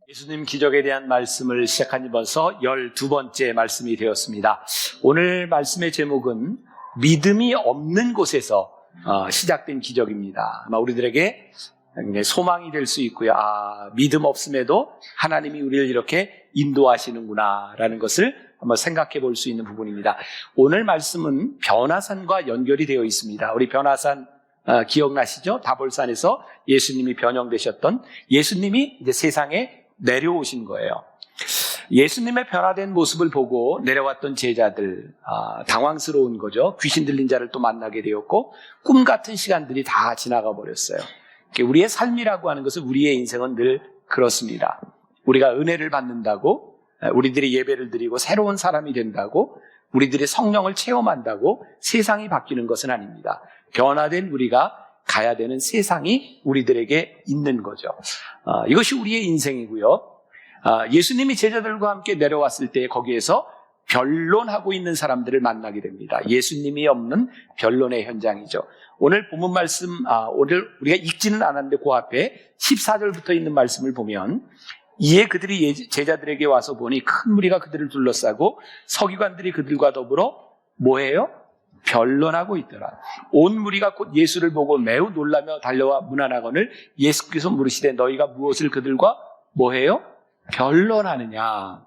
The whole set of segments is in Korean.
예수님 기적에 대한 말씀을 시작한 이번서 12번째 말씀이 되었습니다. 오늘 말씀의 제목은 믿음이 없는 곳에서 시작된 기적입니다. 아마 우리들에게 소망이 될 수 있고요. 믿음 없음에도 하나님이 우리를 이렇게 인도하시는구나 라는 것을 한번 생각해 볼 수 있는 부분입니다. 오늘 말씀은 변화산과 연결이 되어 있습니다. 우리 변화산 기억나시죠? 다볼산에서 예수님이 변형되셨던 예수님이 이제 세상에 내려오신 거예요. 예수님의 변화된 모습을 보고 내려왔던 제자들 당황스러운 거죠. 귀신 들린 자를 또 만나게 되었고 꿈 같은 시간들이 다 지나가 버렸어요. 우리의 삶이라고 하는 것은 우리의 인생은 늘 그렇습니다. 우리가 은혜를 받는다고, 우리들이 예배를 드리고 새로운 사람이 된다고, 우리들이 성령을 체험한다고 세상이 바뀌는 것은 아닙니다. 변화된 우리가 가야 되는 세상이 우리들에게 있는 거죠. 이것이 우리의 인생이고요. 예수님이 제자들과 함께 내려왔을 때 거기에서 변론하고 있는 사람들을 만나게 됩니다. 예수님이 없는 변론의 현장이죠. 오늘 본문 말씀, 오늘 우리가 읽지는 않았는데 그 앞에 14절부터 있는 말씀을 보면 이에 그들이 제자들에게 와서 보니 큰 무리가 그들을 둘러싸고 서기관들이 그들과 더불어 뭐해요? 변론하고 있더라. 온 무리가 곧 예수를 보고 매우 놀라며 달려와 문안하거늘 예수께서 물으시되 너희가 무엇을 그들과 뭐해요? 변론하느냐.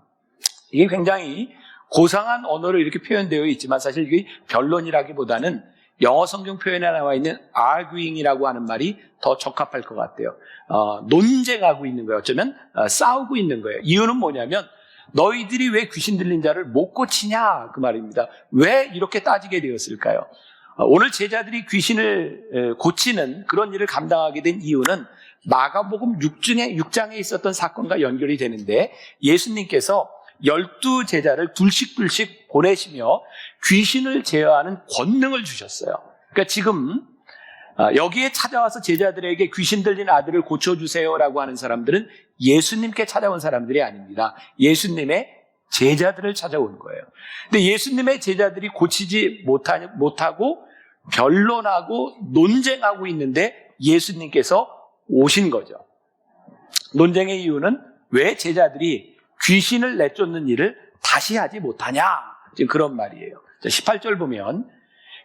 이게 굉장히 고상한 언어로 이렇게 표현되어 있지만 사실 이게 변론이라기보다는 영어 성경 표현에 나와 있는 arguing이라고 하는 말이 더 적합할 것 같아요. 논쟁하고 있는 거예요. 어쩌면 싸우고 있는 거예요. 이유는 뭐냐면 너희들이 왜 귀신 들린 자를 못 고치냐 그 말입니다. 왜 이렇게 따지게 되었을까요? 오늘 제자들이 귀신을 고치는 그런 일을 감당하게 된 이유는 마가복음 6장에 있었던 사건과 연결이 되는데 예수님께서 12제자를 둘씩 보내시며 귀신을 제어하는 권능을 주셨어요. 그러니까 지금 여기에 찾아와서 제자들에게 귀신 들린 아들을 고쳐주세요라고 하는 사람들은 예수님께 찾아온 사람들이 아닙니다. 예수님의 제자들을 찾아온 거예요. 근데 예수님의 제자들이 고치지 못하고 변론하고 논쟁하고 있는데 예수님께서 오신 거죠. 논쟁의 이유는 왜 제자들이 귀신을 내쫓는 일을 다시 하지 못하냐? 지금 그런 말이에요. 18절 보면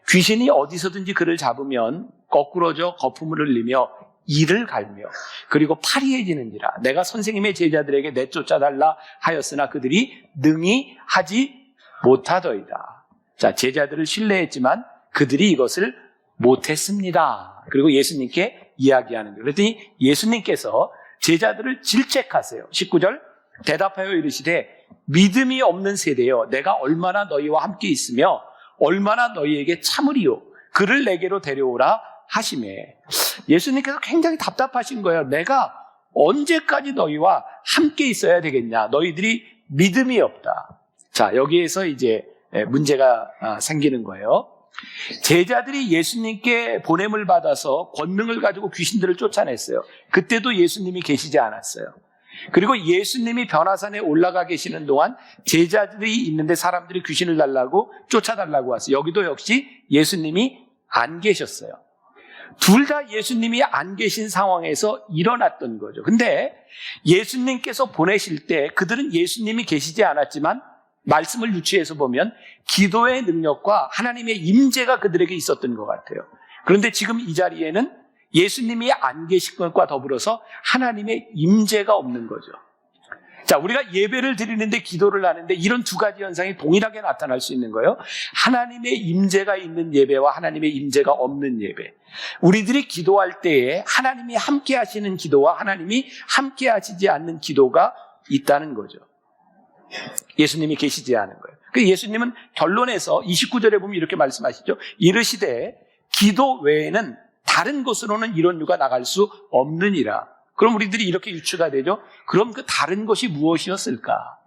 귀신이 어디서든지 그를 잡으면 거꾸러져 거품을 흘리며 이를 갈며 그리고 파리해지는지라 내가 선생님의 제자들에게 내쫓아달라 하였으나 그들이 능히 하지 못하더이다. 자, 제자들을 신뢰했지만 그들이 이것을 못했습니다. 그리고 예수님께 이야기하는 거예요. 그랬더니 예수님께서 제자들을 질책하세요. 19절 대답하여 이르시되 믿음이 없는 세대여 내가 얼마나 너희와 함께 있으며 얼마나 너희에게 참으리요 그를 내게로 데려오라 하시매. 예수님께서 굉장히 답답하신 거예요. 내가 언제까지 너희와 함께 있어야 되겠냐. 너희들이 믿음이 없다. 자, 여기에서 이제 문제가 생기는 거예요. 제자들이 예수님께 보냄을 받아서 권능을 가지고 귀신들을 쫓아냈어요. 그때도 예수님이 계시지 않았어요. 그리고 예수님이 변화산에 올라가 계시는 동안 제자들이 있는데 사람들이 귀신을 달라고 쫓아달라고 왔어요. 여기도 역시 예수님이 안 계셨어요. 둘 다 예수님이 안 계신 상황에서 일어났던 거죠. 근데 예수님께서 보내실 때 그들은 예수님이 계시지 않았지만 말씀을 유추해서 보면 기도의 능력과 하나님의 임재가 그들에게 있었던 것 같아요. 그런데 지금 이 자리에는 예수님이 안 계신 것과 더불어서 하나님의 임재가 없는 거죠. 자, 우리가 예배를 드리는데 기도를 하는데 이런 두 가지 현상이 동일하게 나타날 수 있는 거예요. 하나님의 임재가 있는 예배와 하나님의 임재가 없는 예배. 우리들이 기도할 때에 하나님이 함께 하시는 기도와 하나님이 함께 하시지 않는 기도가 있다는 거죠. 예수님이 계시지 않은 거예요. 그 예수님은 결론에서 29절에 보면 이렇게 말씀하시죠. 이르시되 기도 외에는 다른 곳으로는 이런 유가 나갈 수 없느니라. 그럼 우리들이 이렇게 유추가 되죠. 그럼 그 다른 것이 무엇이었을까?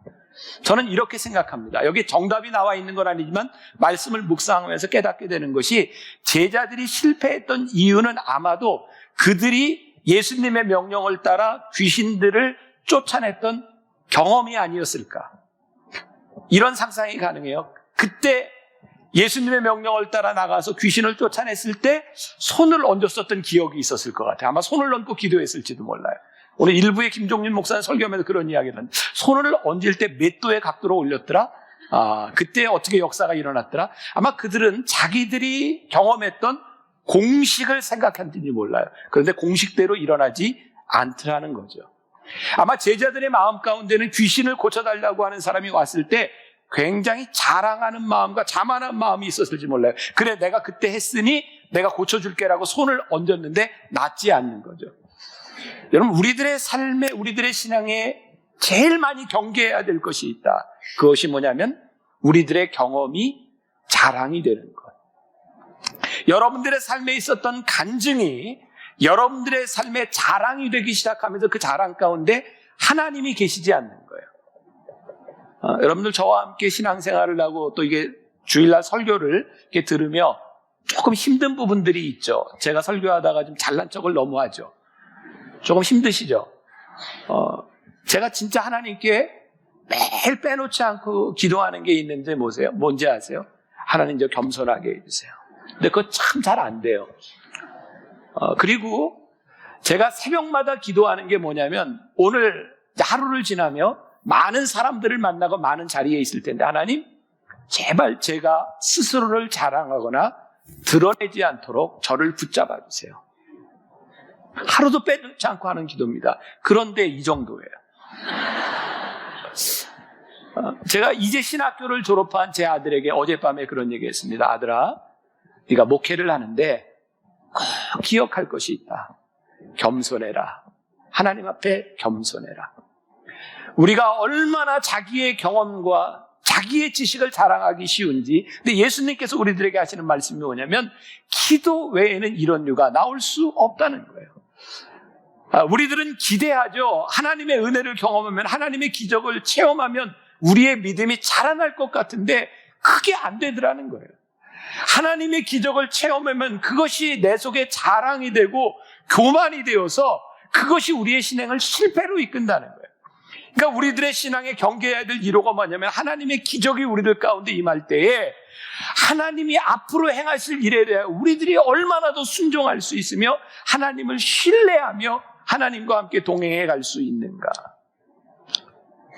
저는 이렇게 생각합니다. 여기 정답이 나와 있는 건 아니지만 말씀을 묵상하면서 깨닫게 되는 것이 제자들이 실패했던 이유는 아마도 그들이 예수님의 명령을 따라 귀신들을 쫓아냈던 경험이 아니었을까? 이런 상상이 가능해요. 그때 예수님의 명령을 따라 나가서 귀신을 쫓아냈을 때 손을 얹었었던 기억이 있었을 것 같아요. 아마 손을 얹고 기도했을지도 몰라요. 오늘 일부의 김종민 목사는 설교하면서 그런 이야기를 하는데, 손을 얹을 때 몇 도의 각도로 올렸더라? 그때 어떻게 역사가 일어났더라? 아마 그들은 자기들이 경험했던 공식을 생각했는지 몰라요. 그런데 공식대로 일어나지 않더라는 거죠. 아마 제자들의 마음 가운데는 귀신을 고쳐달라고 하는 사람이 왔을 때 굉장히 자랑하는 마음과 자만한 마음이 있었을지 몰라요. 그래, 내가 그때 했으니 내가 고쳐줄게라고 손을 얹었는데 낫지 않는 거죠. 여러분, 우리들의 삶에, 우리들의 신앙에 제일 많이 경계해야 될 것이 있다. 그것이 뭐냐면 우리들의 경험이 자랑이 되는 것. 여러분들의 삶에 있었던 간증이 여러분들의 삶의 자랑이 되기 시작하면서 그 자랑 가운데 하나님이 계시지 않는 거예요. 여러분들 저와 함께 신앙생활을 하고 또 이게 주일날 설교를 이렇게 들으며 조금 힘든 부분들이 있죠. 제가 설교하다가 좀 잘난 척을 너무 하죠. 조금 힘드시죠? 제가 진짜 하나님께 매일 빼놓지 않고 기도하는 게 있는데 뭐세요? 뭔지 아세요? 하나님 저 겸손하게 해주세요. 근데 그거 참 잘 안 돼요. 그리고 제가 새벽마다 기도하는 게 뭐냐면 오늘 하루를 지나며 많은 사람들을 만나고 많은 자리에 있을 텐데 하나님 제발 제가 스스로를 자랑하거나 드러내지 않도록 저를 붙잡아 주세요. 하루도 빼놓지 않고 하는 기도입니다. 그런데 이 정도예요. 제가 이제 신학교를 졸업한 제 아들에게 어젯밤에 그런 얘기했습니다. 아들아, 네가 목회를 하는데 꼭 기억할 것이 있다. 겸손해라. 하나님 앞에 겸손해라. 우리가 얼마나 자기의 경험과 자기의 지식을 자랑하기 쉬운지. 근데 예수님께서 우리들에게 하시는 말씀이 뭐냐면 기도 외에는 이런 류가 나올 수 없다는 거예요. 우리들은 기대하죠. 하나님의 은혜를 경험하면, 하나님의 기적을 체험하면 우리의 믿음이 자라날 것 같은데 그게 안 되더라는 거예요. 하나님의 기적을 체험하면 그것이 내 속에 자랑이 되고 교만이 되어서 그것이 우리의 신앙을 실패로 이끈다는 거예요. 그러니까 우리들의 신앙에 경계해야 될 이유가 뭐냐면 하나님의 기적이 우리들 가운데 임할 때에 하나님이 앞으로 행하실 일에 대해 우리들이 얼마나 더 순종할 수 있으며 하나님을 신뢰하며 하나님과 함께 동행해 갈 수 있는가.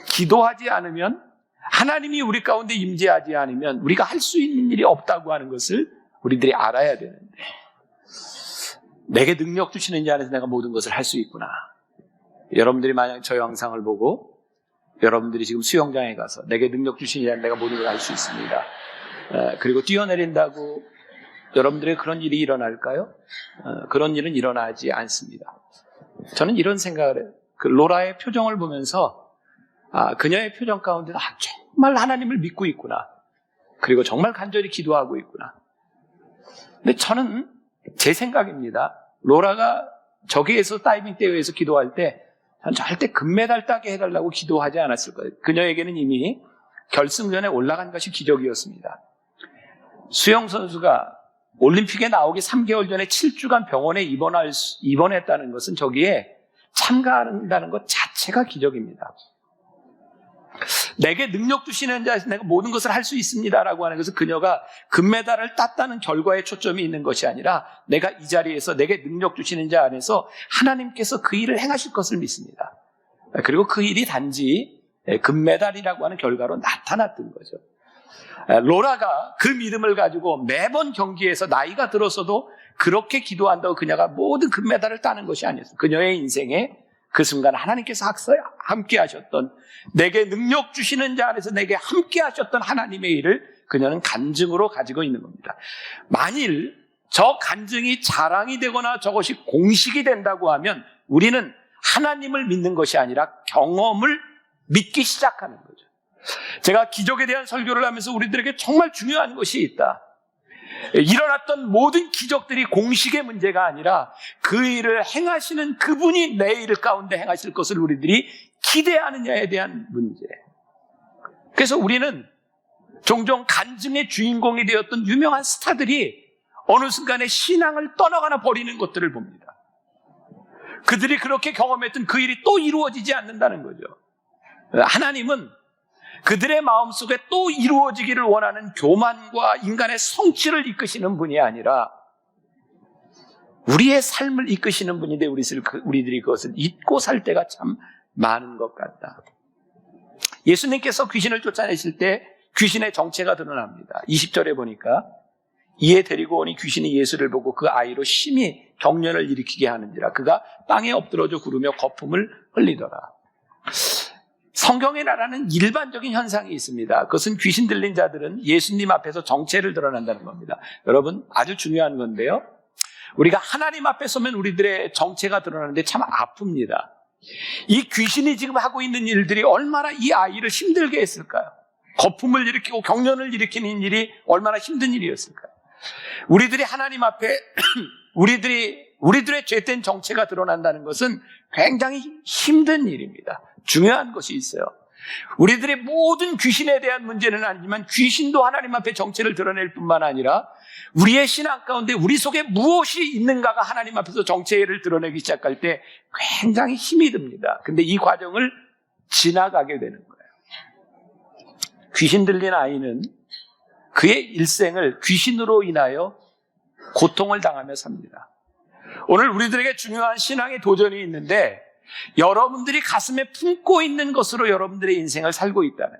기도하지 않으면, 하나님이 우리 가운데 임재하지 않으면 우리가 할 수 있는 일이 없다고 하는 것을 우리들이 알아야 되는데, 내게 능력 주시는 자 안에서 내가 모든 것을 할 수 있구나. 여러분들이 만약 저 영상을 보고 여러분들이 지금 수영장에 가서 내게 능력 주시는 자 안에서 내가 모든 걸 할 수 있습니다. 그리고 뛰어내린다고 여러분들의 그런 일이 일어날까요? 그런 일은 일어나지 않습니다. 저는 이런 생각을 해요. 그 로라의 표정을 보면서 그녀의 표정 가운데 정말 하나님을 믿고 있구나. 그리고 정말 간절히 기도하고 있구나. 근데 저는 제 생각입니다. 로라가 저기에서 다이빙 대회에서 기도할 때 전 절대 금메달 따게 해달라고 기도하지 않았을 거예요. 그녀에게는 이미 결승전에 올라간 것이 기적이었습니다. 수영 선수가 올림픽에 나오기 3개월 전에 7주간 병원에 입원했다는 것은 저기에 참가한다는 것 자체가 기적입니다. 내게 능력 주시는 자에서 내가 모든 것을 할 수 있습니다라고 하는 것은 그녀가 금메달을 땄다는 결과에 초점이 있는 것이 아니라 내가 이 자리에서 내게 능력 주시는 자 안에서 하나님께서 그 일을 행하실 것을 믿습니다. 그리고 그 일이 단지 금메달이라고 하는 결과로 나타났던 거죠. 로라가 그 믿음을 가지고 매번 경기에서 나이가 들어서도 그렇게 기도한다고 그녀가 모든 금메달을 따는 것이 아니었어요. 그녀의 인생에 그 순간 하나님께서 함께 하셨던, 내게 능력 주시는 자 안에서 내게 함께 하셨던 하나님의 일을 그녀는 간증으로 가지고 있는 겁니다. 만일 저 간증이 자랑이 되거나 저것이 공식이 된다고 하면 우리는 하나님을 믿는 것이 아니라 경험을 믿기 시작하는 거죠. 제가 기적에 대한 설교를 하면서 우리들에게 정말 중요한 것이 있다. 일어났던 모든 기적들이 공식의 문제가 아니라 그 일을 행하시는 그분이 내 일 가운데 행하실 것을 우리들이 기대하느냐에 대한 문제. 그래서 우리는 종종 간증의 주인공이 되었던 유명한 스타들이 어느 순간에 신앙을 떠나거나 버리는 것들을 봅니다. 그들이 그렇게 경험했던 그 일이 또 이루어지지 않는다는 거죠. 하나님은 그들의 마음속에 또 이루어지기를 원하는 교만과 인간의 성취를 이끄시는 분이 아니라 우리의 삶을 이끄시는 분인데 우리들이 그것을 잊고 살 때가 참 많은 것 같다. 예수님께서 귀신을 쫓아내실 때 귀신의 정체가 드러납니다. 20절에 보니까 이에 데리고 오니 귀신이 예수를 보고 그 아이로 심히 경련을 일으키게 하는지라 그가 땅에 엎드러져 구르며 거품을 흘리더라. 성경에 나라는 일반적인 현상이 있습니다. 그것은 귀신 들린 자들은 예수님 앞에서 정체를 드러난다는 겁니다. 여러분, 아주 중요한 건데요. 우리가 하나님 앞에 서면 우리들의 정체가 드러나는데 참 아픕니다. 이 귀신이 지금 하고 있는 일들이 얼마나 이 아이를 힘들게 했을까요? 거품을 일으키고 경련을 일으키는 일이 얼마나 힘든 일이었을까요? 우리들이 하나님 앞에 우리들의 죄된 정체가 드러난다는 것은 굉장히 힘든 일입니다. 중요한 것이 있어요. 우리들의 모든 귀신에 대한 문제는 아니지만 귀신도 하나님 앞에 정체를 드러낼 뿐만 아니라 우리의 신앙 가운데 우리 속에 무엇이 있는가가 하나님 앞에서 정체를 드러내기 시작할 때 굉장히 힘이 듭니다. 근데 이 과정을 지나가게 되는 거예요. 귀신 들린 아이는 그의 일생을 귀신으로 인하여 고통을 당하며 삽니다. 오늘 우리들에게 중요한 신앙의 도전이 있는데 여러분들이 가슴에 품고 있는 것으로 여러분들의 인생을 살고 있다는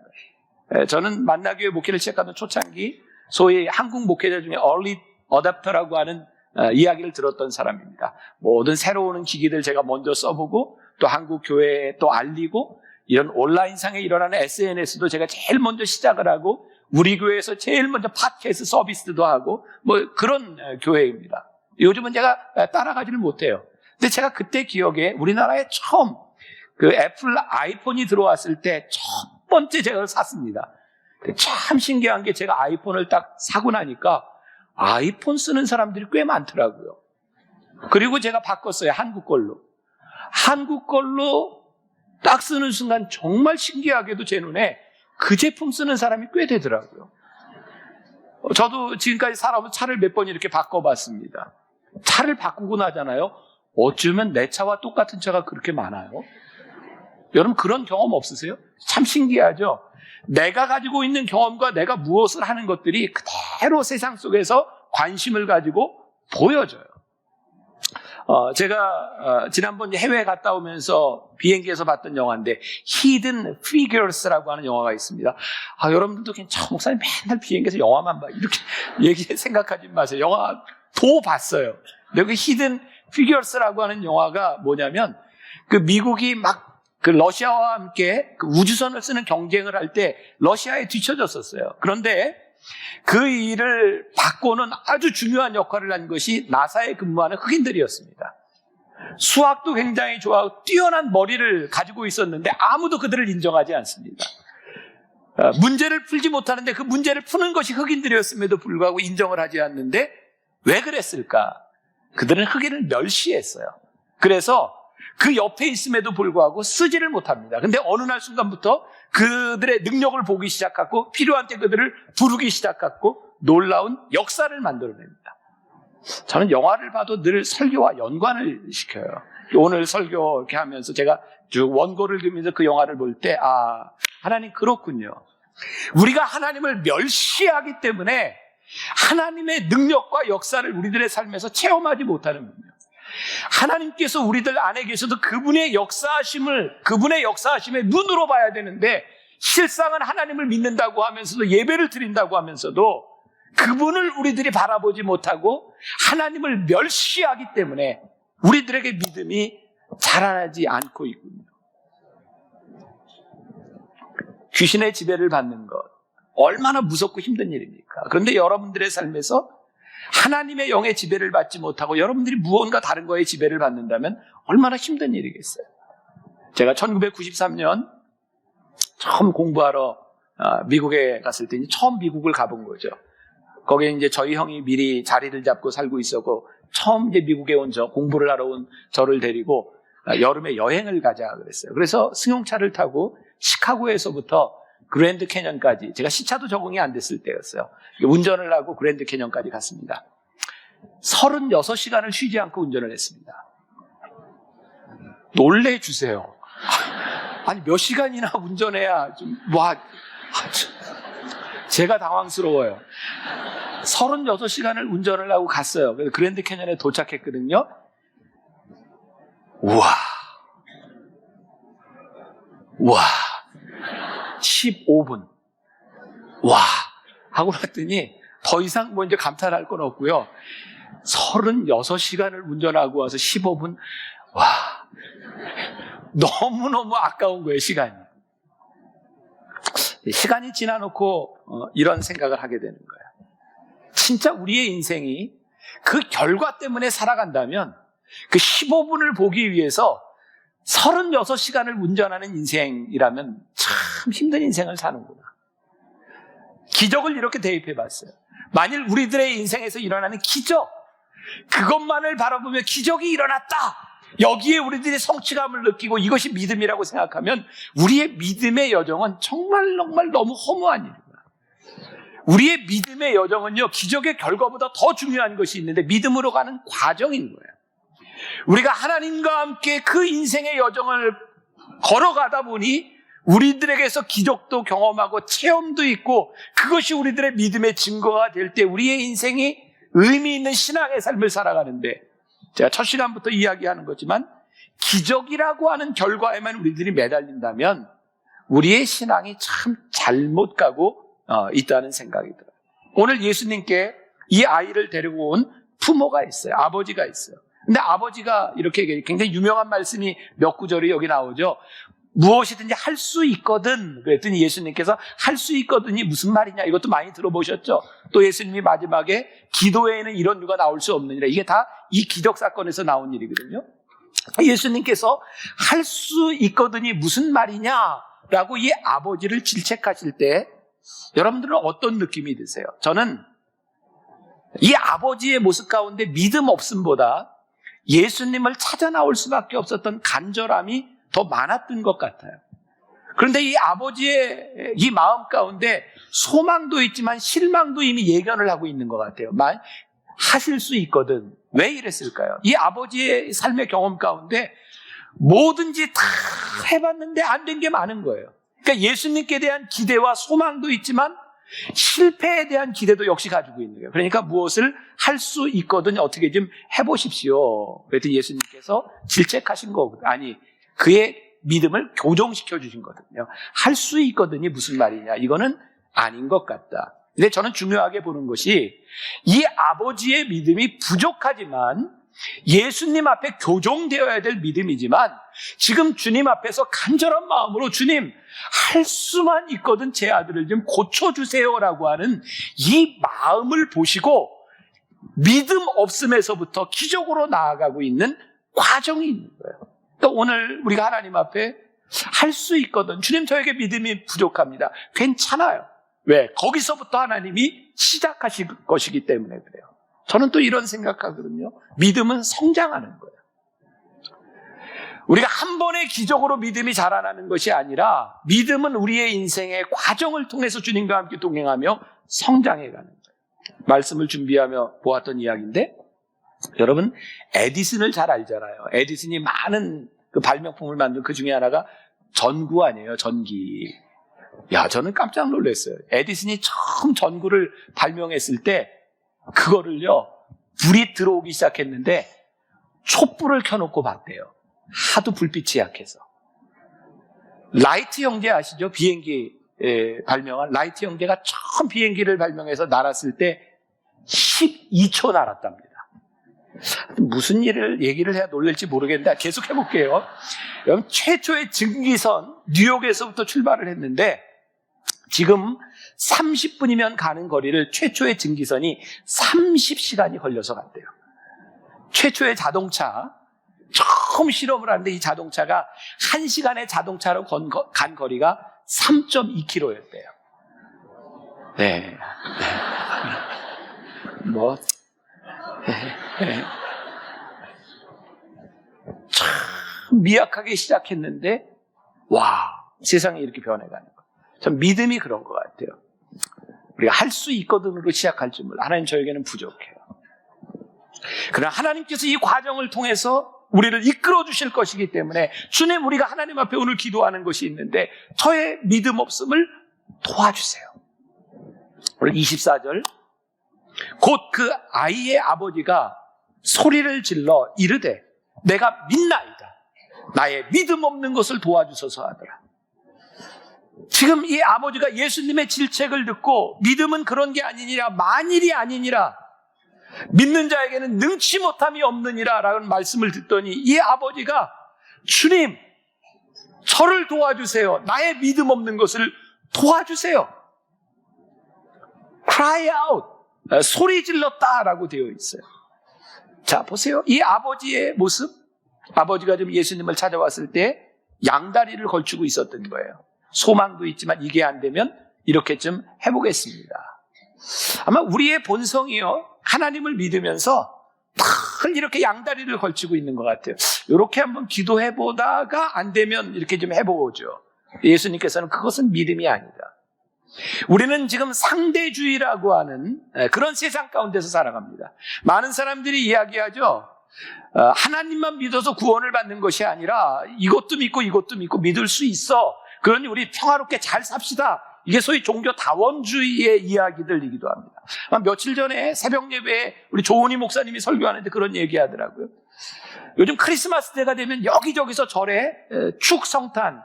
거예요. 저는 만나교회 목회를 시작하던 초창기 소위 한국 목회자 중에 early adopter라고 하는 이야기를 들었던 사람입니다. 모든 새로운 기기들 제가 먼저 써보고 또 한국 교회에 또 알리고 이런 온라인상에 일어나는 SNS도 제가 제일 먼저 시작을 하고 우리 교회에서 제일 먼저 팟캐스트 서비스도 하고 뭐 그런 교회입니다. 요즘은 제가 따라가지를 못해요. 근데 제가 그때 기억에 우리나라에 처음 그 애플 아이폰이 들어왔을 때 첫 번째 제가 샀습니다. 참 신기한 게 제가 아이폰을 딱 사고 나니까 아이폰 쓰는 사람들이 꽤 많더라고요. 그리고 제가 바꿨어요. 한국 걸로. 한국 걸로 딱 쓰는 순간 정말 신기하게도 제 눈에 그 제품 쓰는 사람이 꽤 되더라고요. 저도 지금까지 살아오면서 차를 몇 번 이렇게 바꿔봤습니다. 차를 바꾸고 나잖아요. 어쩌면 내 차와 똑같은 차가 그렇게 많아요? 여러분 그런 경험 없으세요? 참 신기하죠? 내가 가지고 있는 경험과 내가 무엇을 하는 것들이 그대로 세상 속에서 관심을 가지고 보여져요. 제가 지난번 해외에 갔다 오면서 비행기에서 봤던 영화인데 Hidden Figures라고 하는 영화가 있습니다. 여러분들도 그냥 목사님 맨날 비행기에서 영화만 봐 이렇게 생각하지 마세요. 영화도 봤어요. 여기 Hidden Figures라고 하는 영화가 뭐냐면 그 미국이 막 그 러시아와 함께 그 우주선을 쓰는 경쟁을 할 때 러시아에 뒤처졌었어요. 그런데 그 일을 바꾸는 아주 중요한 역할을 한 것이 나사에 근무하는 흑인들이었습니다. 수학도 굉장히 좋아하고 뛰어난 머리를 가지고 있었는데 아무도 그들을 인정하지 않습니다. 문제를 풀지 못하는데 그 문제를 푸는 것이 흑인들이었음에도 불구하고 인정을 하지 않는데 왜 그랬을까? 그들은 흑인을 멸시했어요. 그래서 그 옆에 있음에도 불구하고 쓰지를 못합니다. 근데 어느 날 순간부터 그들의 능력을 보기 시작하고 필요한 때 그들을 부르기 시작하고 놀라운 역사를 만들어냅니다. 저는 영화를 봐도 늘 설교와 연관을 시켜요. 오늘 설교 이렇게 하면서 제가 쭉 원고를 그리면서 그 영화를 볼 때 하나님 그렇군요. 우리가 하나님을 멸시하기 때문에 하나님의 능력과 역사를 우리들의 삶에서 체험하지 못하는 거예요. 하나님께서 우리들 안에 계셔도 그분의 역사하심의 눈으로 봐야 되는데 실상은 하나님을 믿는다고 하면서도 예배를 드린다고 하면서도 그분을 우리들이 바라보지 못하고 하나님을 멸시하기 때문에 우리들에게 믿음이 자라나지 않고 있군요. 귀신의 지배를 받는 것 얼마나 무섭고 힘든 일입니까? 그런데 여러분들의 삶에서 하나님의 영의 지배를 받지 못하고 여러분들이 무언가 다른 거에 지배를 받는다면 얼마나 힘든 일이겠어요. 제가 1993년 처음 공부하러 미국에 갔을 때 처음 미국을 가본 거죠. 거기에 이제 저희 형이 미리 자리를 잡고 살고 있었고 처음 이제 미국에 온 공부를 하러 온 저를 데리고 여름에 여행을 가자 그랬어요. 그래서 승용차를 타고 시카고에서부터 그랜드 캐년까지, 제가 시차도 적응이 안 됐을 때였어요. 운전을 하고 그랜드 캐년까지 갔습니다. 36시간을 쉬지 않고 운전을 했습니다. 놀래주세요. 아니, 몇 시간이나 운전해야 제가 당황스러워요. 36시간을 운전을 하고 갔어요. 그래서 그랜드 캐년에 도착했거든요. 우와. 15분. 와. 하고 났더니 더 이상 이제 감탄할 건 없고요. 36시간을 운전하고 와서 15분. 와. 너무너무 아까운 거예요, 시간이. 시간이 지나놓고 이런 생각을 하게 되는 거예요. 진짜 우리의 인생이 그 결과 때문에 살아간다면 그 15분을 보기 위해서 36시간을 운전하는 인생이라면 참 힘든 인생을 사는구나. 기적을 이렇게 대입해 봤어요. 만일 우리들의 인생에서 일어나는 기적, 그것만을 바라보며 기적이 일어났다, 여기에 우리들이 성취감을 느끼고 이것이 믿음이라고 생각하면 우리의 믿음의 여정은 정말 너무 허무한 일이구나. 우리의 믿음의 여정은요, 기적의 결과보다 더 중요한 것이 있는데 믿음으로 가는 과정인 거예요. 우리가 하나님과 함께 그 인생의 여정을 걸어가다 보니 우리들에게서 기적도 경험하고 체험도 있고 그것이 우리들의 믿음의 증거가 될 때 우리의 인생이 의미 있는 신앙의 삶을 살아가는데, 제가 첫 시간부터 이야기하는 거지만 기적이라고 하는 결과에만 우리들이 매달린다면 우리의 신앙이 참 잘못 가고 있다는 생각이 들어요. 오늘 예수님께 이 아이를 데리고 온 부모가 있어요. 아버지가 있어요. 근데 아버지가 이렇게 굉장히 유명한 말씀이 몇 구절이 여기 나오죠. 무엇이든지 할 수 있거든. 그랬더니 예수님께서 할 수 있거든이 무슨 말이냐, 이것도 많이 들어보셨죠. 또 예수님이 마지막에 기도에는 이런 유가 나올 수 없느니라, 이게 다 이 기적 사건에서 나온 일이거든요. 예수님께서 할 수 있거든이 무슨 말이냐라고 이 아버지를 질책하실 때 여러분들은 어떤 느낌이 드세요? 저는 이 아버지의 모습 가운데 믿음 없음보다 예수님을 찾아 나올 수밖에 없었던 간절함이 더 많았던 것 같아요. 그런데 이 아버지의 이 마음 가운데 소망도 있지만 실망도 이미 예견을 하고 있는 것 같아요. 하실 수 있거든. 왜 이랬을까요? 이 아버지의 삶의 경험 가운데 뭐든지 다 해봤는데 안 된 게 많은 거예요. 그러니까 예수님께 대한 기대와 소망도 있지만 실패에 대한 기대도 역시 가지고 있는 거예요. 그러니까 무엇을 할 수 있거든, 어떻게 좀 해보십시오. 그랬더니 예수님께서 질책하신 거거든요. 아니, 그의 믿음을 교정시켜 주신 거거든요. 할 수 있거든이 무슨 말이냐, 이거는 아닌 것 같다. 근데 저는 중요하게 보는 것이 이 아버지의 믿음이 부족하지만 예수님 앞에 교정되어야 될 믿음이지만 지금 주님 앞에서 간절한 마음으로 주님, 할 수만 있거든 제 아들을 좀 고쳐주세요라고 하는 이 마음을 보시고 믿음 없음에서부터 기적으로 나아가고 있는 과정이 있는 거예요. 또 오늘 우리가 하나님 앞에 할 수 있거든, 주님 저에게 믿음이 부족합니다, 괜찮아요. 왜? 거기서부터 하나님이 시작하실 것이기 때문에 그래요. 저는 또 이런 생각하거든요. 믿음은 성장하는 거예요. 우리가 한 번의 기적으로 믿음이 자라나는 것이 아니라 믿음은 우리의 인생의 과정을 통해서 주님과 함께 동행하며 성장해가는 거예요. 말씀을 준비하며 보았던 이야기인데, 여러분 에디슨을 잘 알잖아요. 에디슨이 많은 그 발명품을 만든 그 중에 하나가 전구 아니에요, 전기. 야, 저는 깜짝 놀랐어요. 에디슨이 처음 전구를 발명했을 때 그거를요, 불이 들어오기 시작했는데 촛불을 켜놓고 봤대요. 하도 불빛이 약해서. 라이트 형제 아시죠? 비행기 발명한 라이트 형제가 처음 비행기를 발명해서 날았을 때 12초 날았답니다. 무슨 얘기를 해야 놀랄지 모르겠는데 계속 해볼게요. 여러분, 최초의 증기선 뉴욕에서부터 출발을 했는데 지금 30분이면 가는 거리를 최초의 증기선이 30시간이 걸려서 갔대요. 최초의 자동차, 처음 실험을 하는데 이 자동차가 1시간의 자동차로 간 거리가 3.2km였대요. 네. 참 미약하게 시작했는데 와, 세상이 이렇게 변해가는 거. 전 믿음이 그런 것 같아요. 우리가 할 수 있거든으로 시작할 줄 몰라. 하나님 저에게는 부족해요. 그러나 하나님께서 이 과정을 통해서 우리를 이끌어 주실 것이기 때문에 주님, 우리가 하나님 앞에 오늘 기도하는 것이 있는데 저의 믿음 없음을 도와주세요. 오늘 24절, 곧 그 아이의 아버지가 소리를 질러 이르되 내가 믿나이다. 나의 믿음 없는 것을 도와주소서 하더라. 지금 이 아버지가 예수님의 질책을 듣고 믿음은 그런 게 아니니라, 만일이 아니니라, 믿는 자에게는 능치 못함이 없느니라 라는 말씀을 듣더니 이 아버지가 주님, 저를 도와주세요. 나의 믿음 없는 것을 도와주세요. cry out, 소리 질렀다라고 되어 있어요. 자, 보세요. 이 아버지의 모습, 아버지가 좀 예수님을 찾아왔을 때 양다리를 걸치고 있었던 거예요. 소망도 있지만 이게 안 되면 이렇게 좀 해보겠습니다. 아마 우리의 본성이요, 하나님을 믿으면서 늘 이렇게 양다리를 걸치고 있는 것 같아요. 이렇게 한번 기도해보다가 안 되면 이렇게 좀 해보죠. 예수님께서는 그것은 믿음이 아니다. 우리는 지금 상대주의라고 하는 그런 세상 가운데서 살아갑니다. 많은 사람들이 이야기하죠. 하나님만 믿어서 구원을 받는 것이 아니라 이것도 믿고 이것도 믿고 믿을 수 있어. 그러니 우리 평화롭게 잘 삽시다. 이게 소위 종교 다원주의의 이야기들이기도 합니다. 며칠 전에 새벽 예배에 우리 조은희 목사님이 설교하는데 그런 얘기하더라고요. 요즘 크리스마스 때가 되면 여기저기서 절에 축성탄,